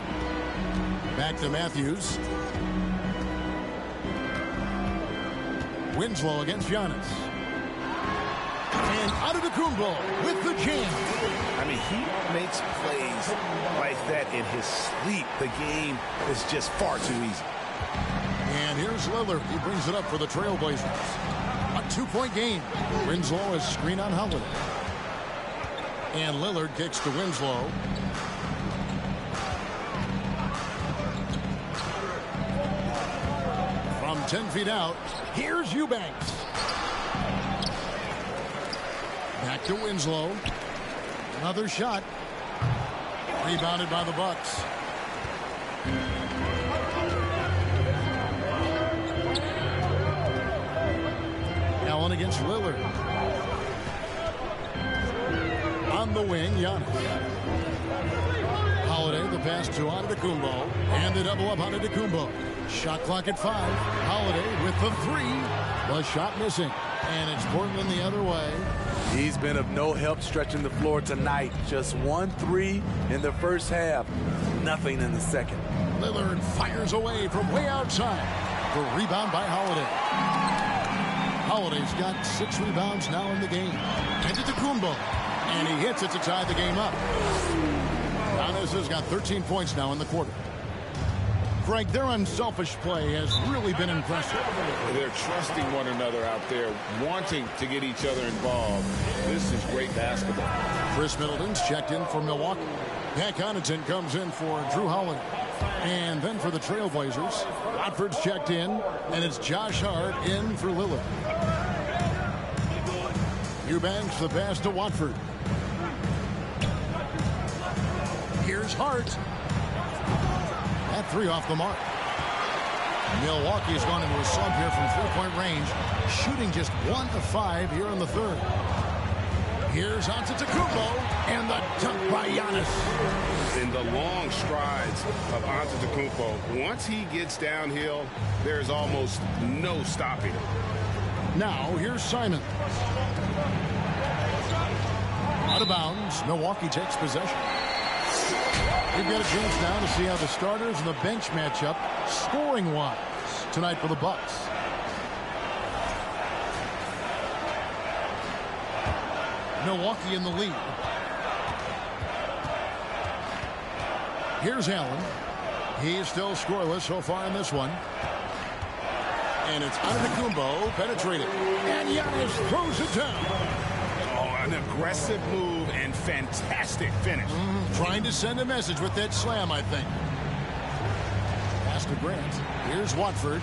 Back to Matthews. Winslow against Giannis. And Antetokounmpo with the jam. I mean, he makes plays like that in his sleep. The game is just far too easy. And here's Lillard. He brings it up for the Trailblazers. A 2-point game. Winslow is screen on Holiday. And Lillard kicks to Winslow. From 10 feet out, here's Eubanks. Back to Winslow. Another shot. Rebounded by the Bucks. Allen against Lillard. On the wing, Giannis. Holiday, the pass to Antetokounmpo, and the double up on Antetokounmpo. Shot clock at 5. Holiday with the three. The shot missing, and it's Portland the other way. He's been of no help stretching the floor tonight. Just 1 3 in the first half. Nothing in the second. Lillard fires away from way outside. The rebound by Holiday. Holiday's got 6 rebounds now in the game. Antetokounmpo. And he hits it to tie the game up. Giannis has got 13 points now in the quarter. Greg, their unselfish play has really been impressive. They're trusting one another out there, wanting to get each other involved. This is great basketball. Chris Middleton's checked in for Milwaukee. Pat Connaughton comes in for Drew Holiday. And then for the Trailblazers, Watford's checked in, and it's Josh Hart in for Lillard. Eubanks the pass to Watford. Here's Hart. That three off the mark. Milwaukee has gone into a slump here from 3-point range, shooting just 1 of 5 here in the third. Here's Antetokounmpo, and the dunk by Giannis. In the long strides of Antetokounmpo, once he gets downhill, there's almost no stopping him. Now here's Simon. Out of bounds. Milwaukee takes possession. We've got a chance now to see how the starters and the bench match up scoring-wise tonight for the Bucks. Milwaukee in the lead. Here's Allen. He's still scoreless so far in this one. And it's Antetokounmpo penetrating. And Giannis throws it down. Oh, an aggressive move and fantastic finish. Trying to send a message with that slam, I think. Pass to Grant. Here's Watford.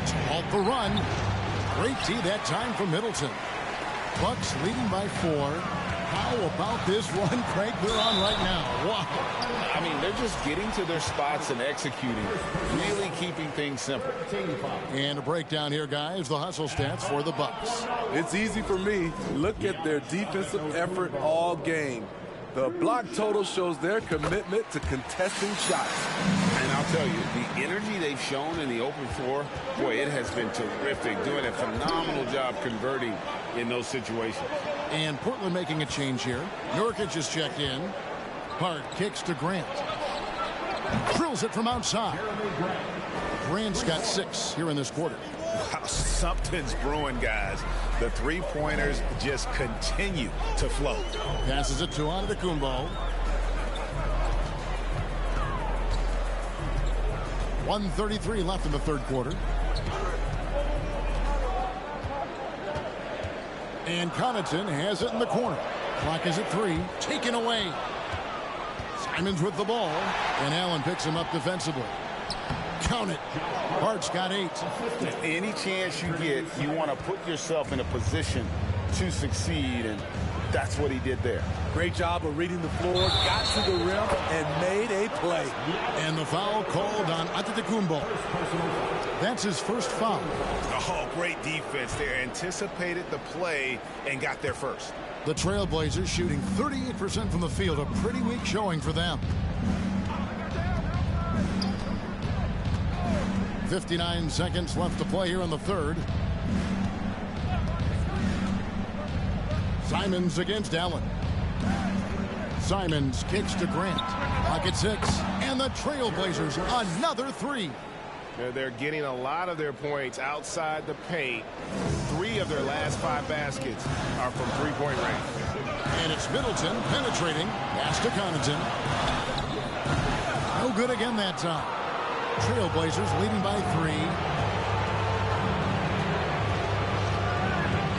To halt the run. Great D that time from Middleton. Bucks leading by 4. How about this run, Craig, they're on right now? Wow. I mean, they're just getting to their spots and executing, really keeping things simple. And a breakdown here, guys. The hustle stats for the Bucks. It's easy for me. Look at their defensive effort all game. The block total shows their commitment to contesting shots. And I'll tell you, the energy they've shown in the open floor, boy, it has been terrific. Doing a phenomenal job converting in those situations. And Portland making a change here. Nurkic is checked in. Hart kicks to Grant. Drills it from outside. Grant's got 6 here in this quarter. Wow, something's brewing, guys. The three-pointers just continue to flow. Passes it to Antetokounmpo. 1:33 left in the third quarter. And Connaughton has it in the corner. Clock is at 3. Taken away. Simons with the ball. And Allen picks him up defensively. Count it. Hart's got 8. Any chance you get, you want to put yourself in a position to succeed, and that's what he did there. Great job of reading the floor, got to the rim, and made a play. And the foul called on Antetokounmpo. That's his first foul. Oh, great defense there. Anticipated the play and got there first. The Trailblazers shooting 38% from the field. A pretty weak showing for them. 59 seconds left to play here in the third. Simons against Allen. Simons kicks to Grant. Pocket 6. And the Trailblazers another 3. They're getting a lot of their points outside the paint. 3 of their last 5 baskets are from three-point range. And it's Middleton penetrating. Pass to Connaughton. No good again that time. Trailblazers leading by 3.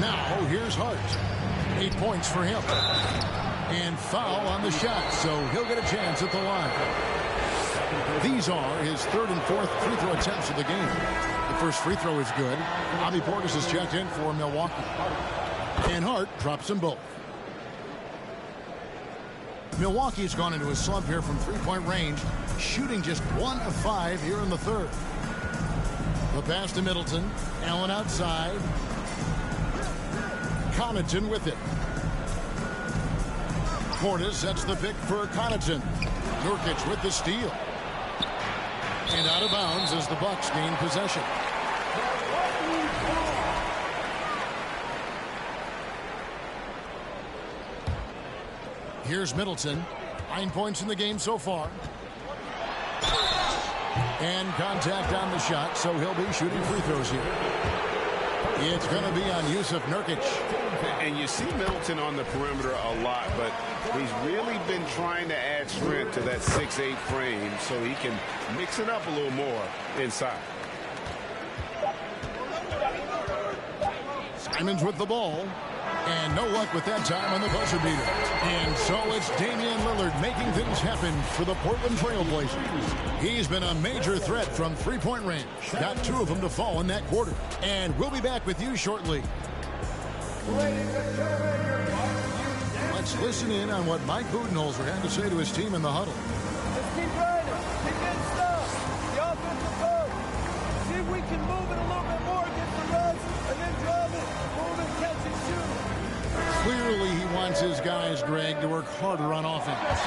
Now here's Hart. 8 points for him. And foul on the shot, so he'll get a chance at the line. These are his 3rd and 4th free throw attempts of the game. The first free throw is good. Bobby Portis is checked in for Milwaukee. And Hart drops them both. Milwaukee's gone into a slump here from three-point range, shooting just 1 of 5 here in the third. The pass to Middleton. Allen outside. Connaughton with it. Portis sets the pick for Connaughton. Nurkic with the steal. And out of bounds as the Bucks gain possession. Here's Middleton. 9 points in the game so far. And contact on the shot, so he'll be shooting free throws here. It's going to be on Yusuf Nurkic. And you see Middleton on the perimeter a lot, but he's really been trying to add strength to that 6'8" frame so he can mix it up a little more inside. Simons with the ball. And no luck with that time on the buzzer beater. And so it's Damian Lillard making things happen for the Portland Trailblazers. He's been a major threat from three-point range. Got 2 of them to fall in that quarter. And we'll be back with you shortly. Let's listen in on what Mike Budenholzer had to say to his team in the huddle. Just keep grinding. Keep getting stuff. The offensive goal. See if we can move it a little bit more against the rush and then drive it, move it, catch it, shoot. Clearly, he wants his guys, Greg, to work harder on offense.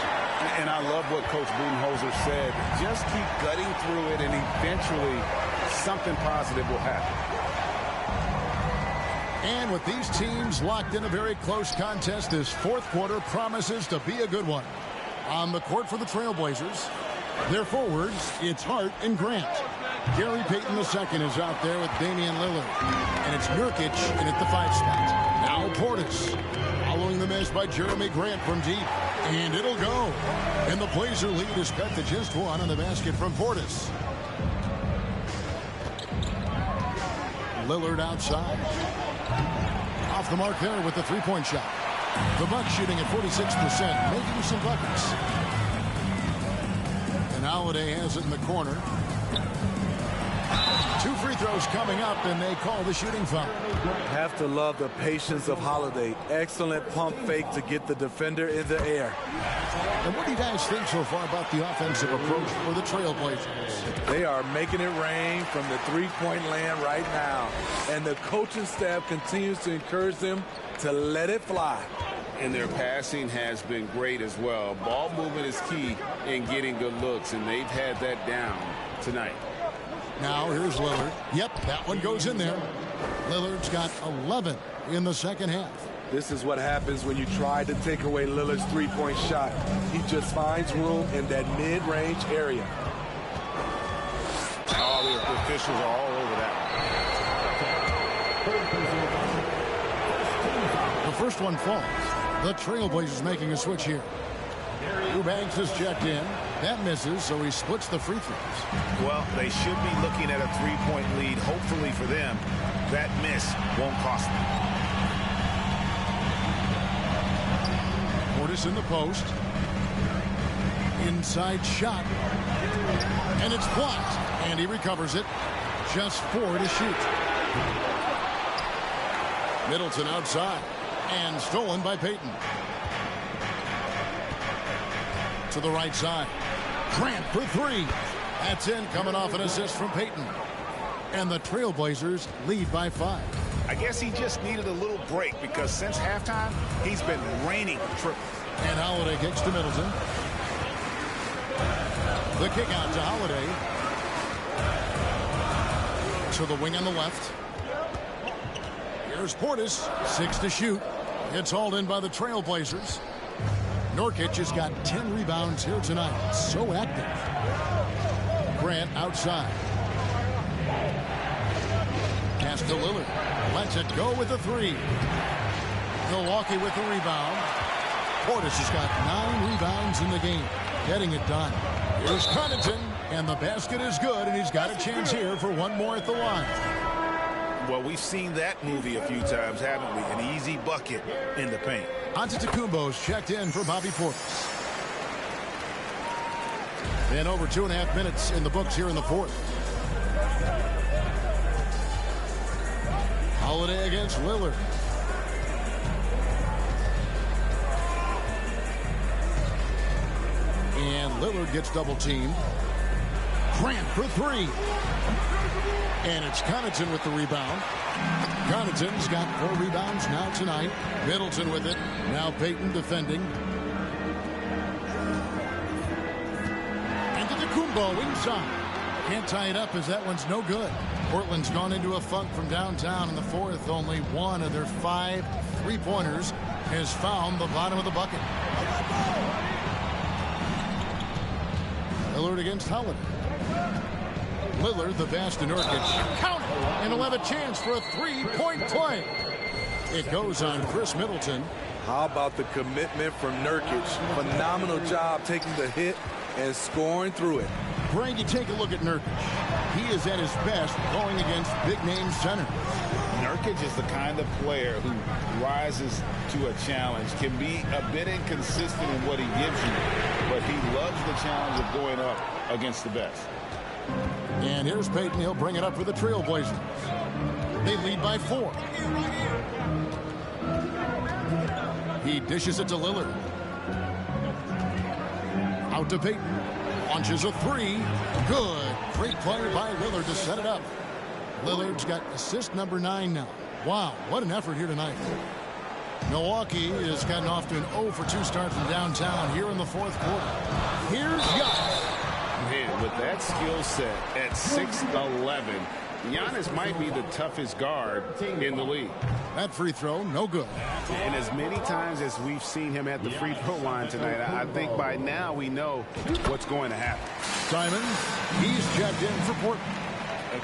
And I love what Coach Budenholzer said. Just keep gutting through it, and eventually something positive will happen. And with these teams locked in a very close contest, this fourth quarter promises to be a good one. On the court for the Trailblazers, their forwards, it's Hart and Grant. Gary Payton II is out there with Damian Lillard. And it's Nurkic in at the 5 spot. Now Portis. Following the miss by Jeremy Grant from deep. And it'll go. And the Blazer lead is cut to just 1 on the basket from Portis. Lillard outside. Off the mark there with the three-point shot. The Bucks shooting at 46%, making some buckets. And Holiday has it in the corner. 2 free throws coming up, and they call the shooting foul. Have to love the patience of Holiday. Excellent pump fake to get the defender in the air. And what do you guys think so far about the offensive approach for the Trailblazers? They are making it rain from the three-point land right now. And the coaching staff continues to encourage them to let it fly. And their passing has been great as well. Ball movement is key in getting good looks, and they've had that down tonight. Now here's Lillard. Yep, that one goes in there. Lillard's got 11 in the second half. This is what happens when you try to take away Lillard's three-point shot. He just finds room in that mid-range area. Oh, the officials are all over that. The first one falls. The Trailblazers making a switch here. Eubanks is checked in. That misses, so he splits the free throws. Well, they should be looking at a three-point lead. Hopefully for them, that miss won't cost them. Portis in the post. Inside shot. And it's blocked. And he recovers it. Just 4 to shoot. Middleton outside. And stolen by Payton. To the right side. Grant for 3. That's in, coming off an assist from Payton. And the Trailblazers lead by 5. I guess he just needed a little break because since halftime, he's been raining triples. And Holiday kicks to Middleton. The kick out to Holiday. To the wing on the left. Here's Portis. 6 to shoot. It's hauled in by the Trailblazers. Nurkic has got 10 rebounds here tonight. So active. Grant outside. Pass to Lillard. Lets it go with the 3. Milwaukee with the rebound. Portis has got 9 rebounds in the game. Getting it done. Here's Connaughton. And the basket is good. And he's got a chance here for one more at the line. Well, we've seen that movie a few times, haven't we? An easy bucket in the paint. Antetokounmpo's checked in for Bobby Portis. And over 2.5 minutes in the books here in the fourth. Holiday against Lillard. And Lillard gets double teamed. Grant for 3. And it's Connaughton with the rebound. Connaughton's got 4 rebounds now tonight. Middleton with it. Now Payton defending. Antetokounmpo inside. Can't tie it up as that one's no good. Portland's gone into a funk from downtown in the fourth. Only one of their 5 3-pointers has found the bottom of the bucket. Lillard against Holiday. Lillard, the pass to Nurkic. Count it! And he'll have a chance for a 3-point play. It goes on Chris Middleton. How about the commitment from Nurkic? Phenomenal job taking the hit and scoring through it. Greg, you take a look at Nurkic. He is at his best going against big-name centers. Nurkic is the kind of player who rises to a challenge, can be a bit inconsistent in what he gives you, but he loves the challenge of going up against the best. And here's Payton. He'll bring it up for the Trailblazers. They lead by 4. He dishes it to Lillard. Out to Payton. Launches a 3. Good. Great play by Lillard to set it up. Lillard's got assist number 9 now. Wow, what an effort here tonight. Milwaukee has gotten off to an 0 for 2 start from downtown here in the fourth quarter. Here's Giannis. Man, with that skill set at 6'11", Giannis might be the toughest guard in the league. That free throw, no good. And as many times as we've seen him at the free throw line tonight, I think by now we know what's going to happen. Simon, he's checked in for Portland.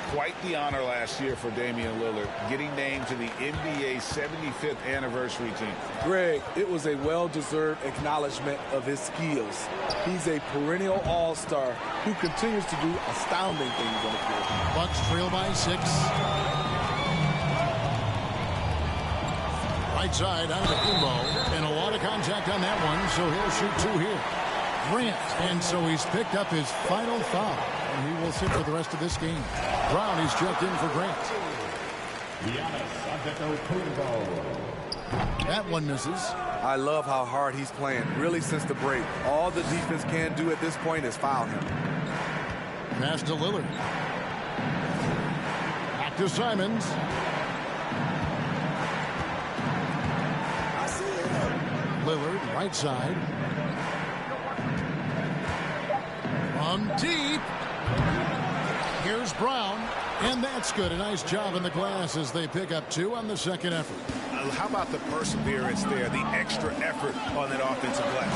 Quite the honor last year for Damian Lillard, getting named to the NBA 75th anniversary team. Greg, it was a well-deserved acknowledgement of his skills. He's a perennial all-star who continues to do astounding things on the field. Bucks trail by 6. Right side out of the Kumbo, and a lot of contact on that one, so he'll shoot 2 here. Grant, and so he's picked up his final foul, and he will sit for the rest of this game. Brown is checked in for Grant. That one misses. I love how hard he's playing, really since the break. All the defense can do at this point is foul him. Pass to Lillard. Back to Simons. Lillard, right side. From deep. Here's Brown. And that's good. A nice job in the glass as they pick up 2 on the second effort. How about the perseverance there, the extra effort on that offensive glass?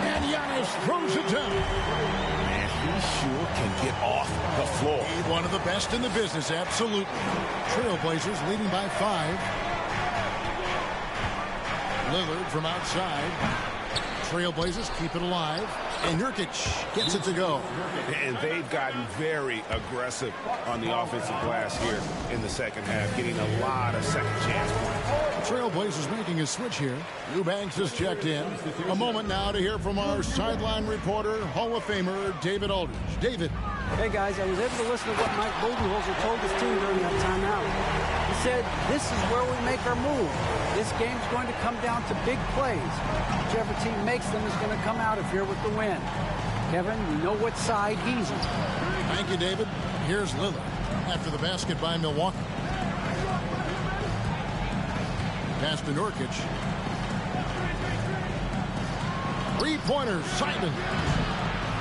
And Giannis throws it down. Man, he sure can get off the floor. One of the best in the business, absolutely. Trailblazers leading by 5. Lillard from outside. Trailblazers keep it alive. And Nurkic gets it to go. And they've gotten very aggressive on the offensive glass here in the second half, getting a lot of second chance points. Trailblazers making a switch here. Eubanks has checked in. A moment now to hear from our sideline reporter, Hall of Famer David Aldridge. David. Hey, guys, I was able to listen to what Mike Budenholzer told his team during that timeout. He said, this is where we make our move. This game's going to come down to big plays. Whichever team makes them is going to come out of here with the win. Kevin, you know what side he's on. Thank you, David. Here's Lillard after the basket by Milwaukee. Pass to Nurkic. Three-pointer, Simon.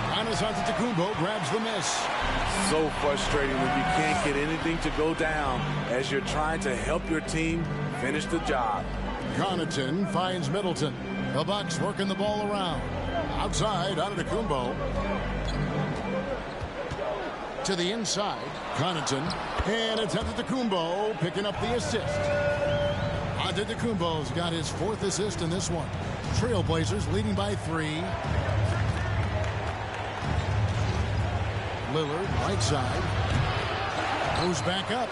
Giannis Antetokounmpo grabs the miss. So frustrating when you can't get anything to go down as you're trying to help your team finish the job. Connaughton finds Middleton. The Bucks working the ball around. Outside, Antetokounmpo. To the inside, Connaughton. And it's Antetokounmpo picking up the assist. Antetokounmpo's got his 4th assist in this one. Trailblazers leading by 3. Lillard, right side. Goes back up.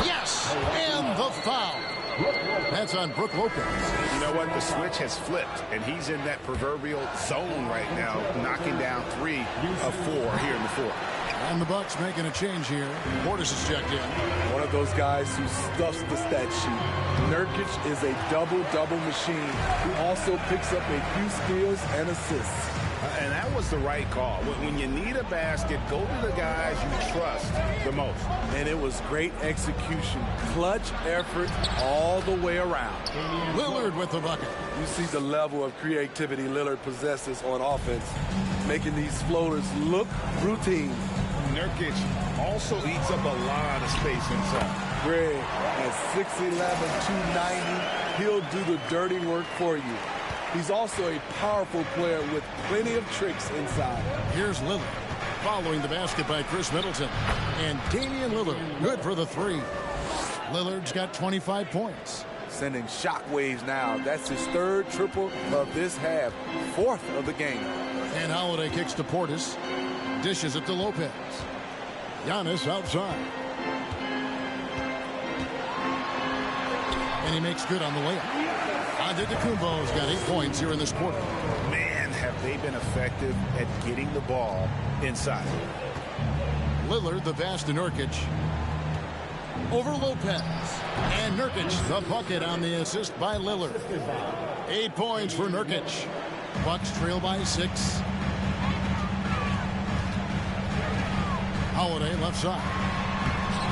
Yes! And the foul. That's on Brook Lopez. You know what? The switch has flipped, and he's in that proverbial zone right now, knocking down 3 of 4 here in the 4th. And the Bucks making a change here. Portis is checked in. One of those guys who stuffs the stat sheet. Nurkic is a double-double machine who also picks up a few steals and assists. And that was the right call. When you need a basket, go to the guys you trust the most. And it was great execution. Clutch effort all the way around. Lillard with the bucket. You see the level of creativity Lillard possesses on offense, making these floaters look routine. Nurkic also eats up a lot of space inside. Greg, at 6'11", 290, he'll do the dirty work for you. He's also a powerful player with plenty of tricks inside. Here's Lillard following the basket by Chris Middleton. And Damian Lillard, good for the 3. Lillard's got 25 points. Sending shockwaves now. That's his 3rd triple of this half, 4th of the game. And Holiday kicks to Portis. Dishes it to Lopez. Giannis outside. And he makes good on the layup. Antetokounmpo's got 8 points here in this quarter. Man, have they been effective at getting the ball inside. Lillard, the pass to Nurkic. Over Lopez. And Nurkic, the bucket on the assist by Lillard. 8 points for Nurkic. Bucks trail by 6. Holiday left side.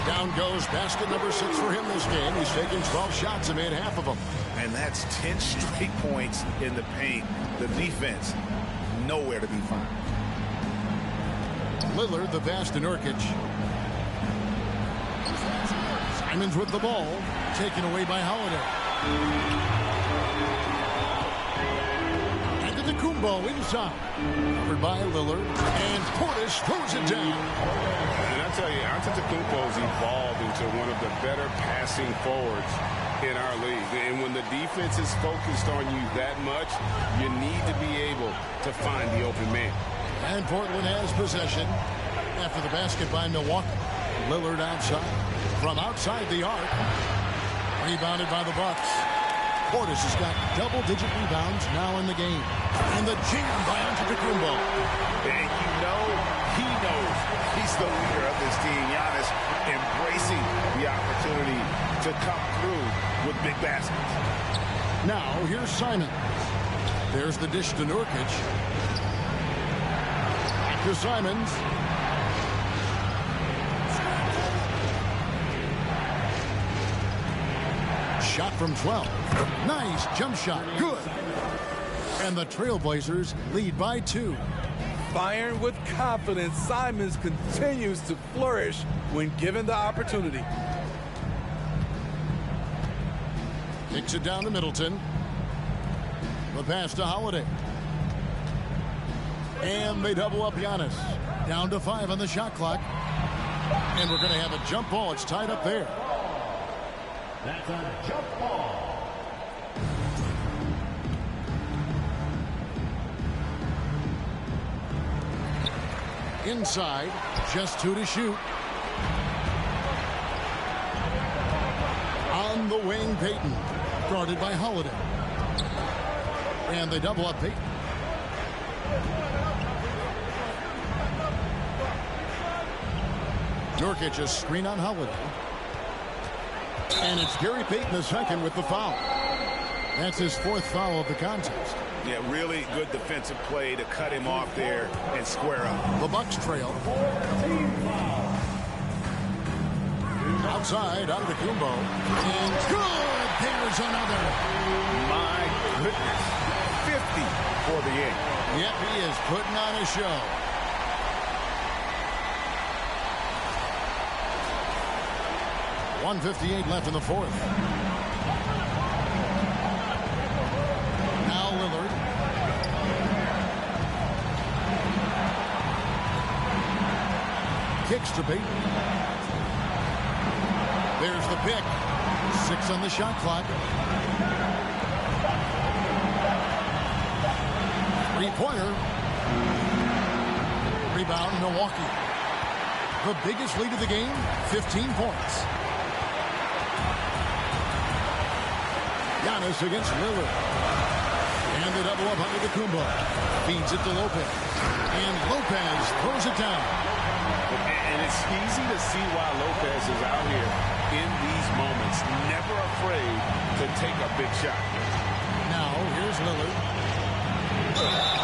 Down goes basket number 6 for him this game. He's taken 12 shots and made half of them. And that's 10 straight points in the paint. The defense, nowhere to be found. Lillard, the pass to Nurkic. Simons with the ball. Taken away by Holiday. Antetokounmpo inside. Covered by Lillard. And Portis throws it down. And I tell you, Antetokounmpo's evolved into one of the better passing forwards in our league. And when the defense is focused on you that much, you need to be able to find the open man. And Portland has possession after the basket by Milwaukee. Lillard outside. From outside the arc. Rebounded by the Bucks. Portis has got double-digit rebounds now in the game. And the jam by Antetokounmpo. And you know he knows he's the leader of this team. Giannis embracing the opportunity to come through with big baskets. Now here's Simons. There's the dish to Nurkic. Back to Simons. Shot from 12. Nice jump shot. Good. And the Trailblazers lead by 2. Firing with confidence, Simons continues to flourish when given the opportunity. Kicks it down to Middleton. The pass to Holiday. And they double up Giannis. Down to 5 on the shot clock. And we're going to have a jump ball. It's tied up there. That's a jump ball. Inside, just 2 to shoot. On the wing, Payton. Guarded by Holiday. And they double up Payton. Nurkic a screen on Holiday. And it's Gary Payton II with the foul. That's his 4th foul of the contest. Yeah, really good defensive play to cut him off there and square up. The Bucks trail. Outside, Antetokounmpo. And good! There's another. My goodness. 50 for the Yankees. Yep, he is putting on a show. .158 left in the 4th. Now Lillard. Kicks to Payton. There's the pick. 6 on the shot clock. 3-pointer. Rebound, Milwaukee. The biggest lead of the game, 15 points. Giannis against Lillard. And the double up under the Kumbo. Feeds it to Lopez. And Lopez throws it down. And it's easy to see why Lopez is out here in these moments. Never afraid to take a big shot. Now, here's Lillard.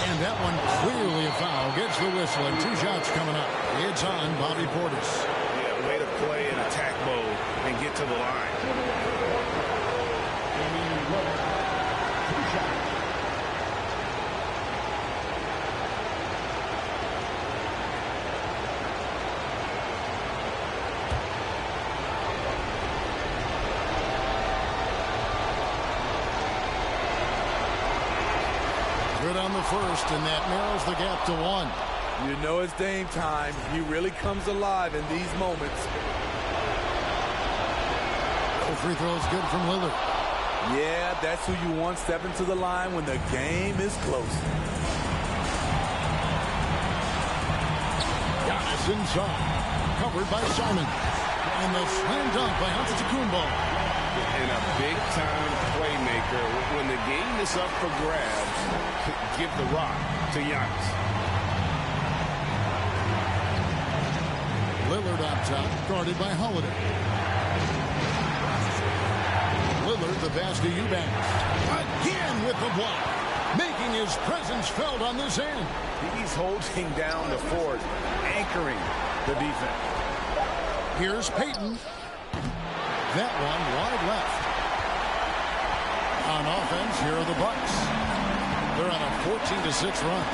And that one clearly a foul. Gets the whistle and 2 shots coming up. It's on Bobby Portis. Yeah, way to play in attack mode and get to the line. Good on the first, and that narrows the gap to 1. You know it's Dame time. He really comes alive in these moments. The free throw is good from Lillard. Yeah, that's who you want stepping to the line when the game is close. Giannis inside. Covered by Simon. And the slam dunk by Antetokounmpo. And a big-time playmaker. When the game is up for grabs, give the rock to Giannis. Lillard on top, guarded by Holiday. Lillard, the pass to Eubanks. Again with the block. Making his presence felt on this end. He's holding down the fort, anchoring the defense. Here's Payton. That one wide left. On offense, here are the Bucks. They're on a 14-6 run.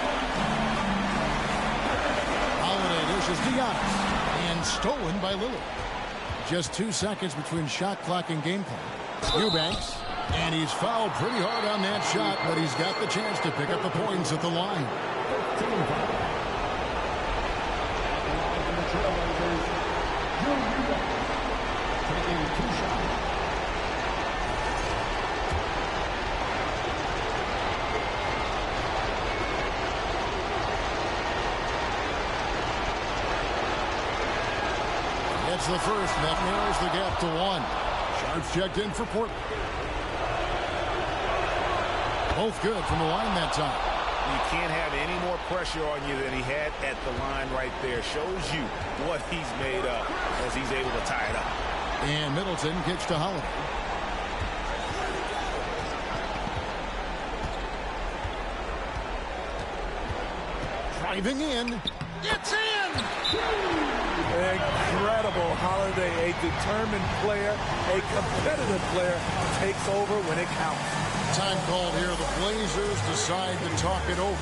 Holiday dishes to Giannis. And stolen by Lillard. Just 2 seconds between shot clock and game clock. Eubanks. And he's fouled pretty hard on that shot, but he's got the chance to pick up the points at the line. That's the first, and that narrows the gap to 1. Sharps checked in for Portland. Both good from the line that time. You can't have any more pressure on you than he had at the line right there. Shows you what he's made of as he's able to tie it up. And Middleton kicks to Holiday. Driving in. It's in! Incredible. Holiday, a determined player, a competitive player, takes over when it counts. Time called here. The Blazers decide to talk it over.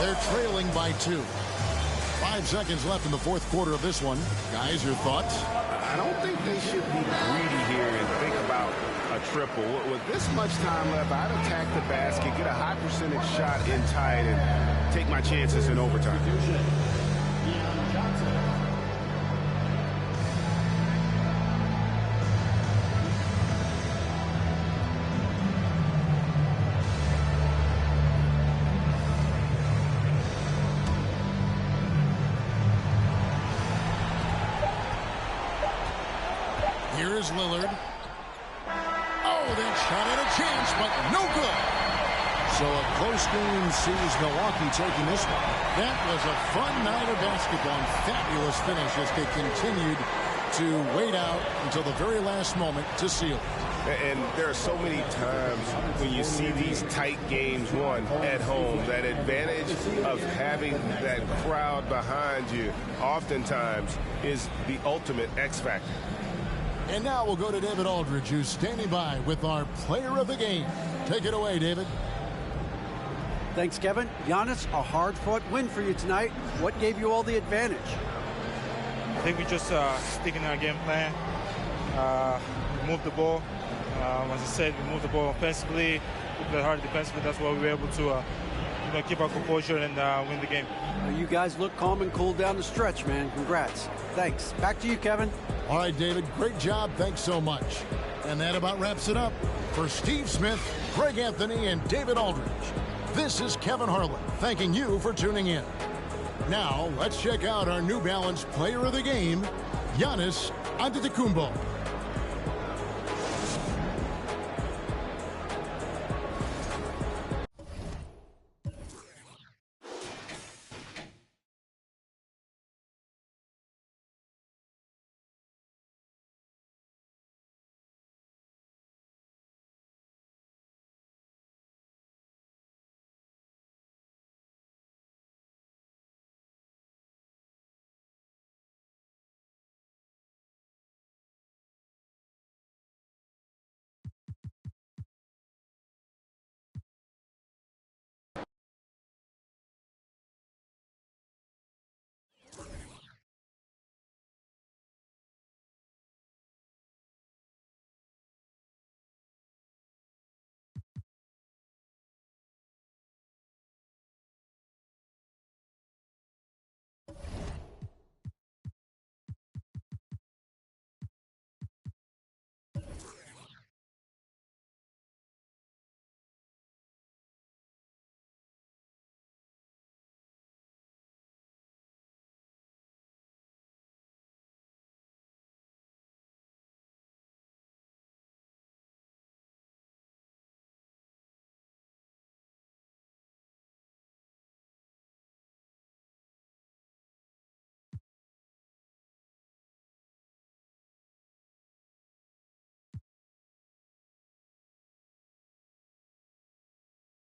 They're trailing by 2. 5 seconds left in the 4th quarter of this one. Guys, your thoughts? I don't think they should be greedy here and think about a triple. With this much time left, I'd attack the basket, get a high percentage shot in tight, and take my chances in overtime. Here's Lillard. Oh, that shot had a chance, but no good. So a close game sees Milwaukee taking this one. That was a fun night of basketball and fabulous finish as they continued to wait out until the very last moment to seal it. And there are so many times when you see these tight games won at home, that advantage of having that crowd behind you oftentimes is the ultimate X factor. And now we'll go to David Aldridge, who's standing by with our player of the game. Take it away, David. Thanks, Kevin. Giannis, a hard-fought win for you tonight. What gave you all the advantage? I think we just stick in our game plan. Move the ball. As I said, we moved the ball offensively, we played hard defensively. That's why we were able to keep our composure and win the game. You guys look calm and cool down the stretch, man. Congrats. Thanks. Back to you, Kevin. All right, David, great job. Thanks so much. And that about wraps it up. For Steve Smith, Greg Anthony, and David Aldridge, this is Kevin Harlan thanking you for tuning in. Now, let's check out our New Balance player of the game, Giannis Antetokounmpo.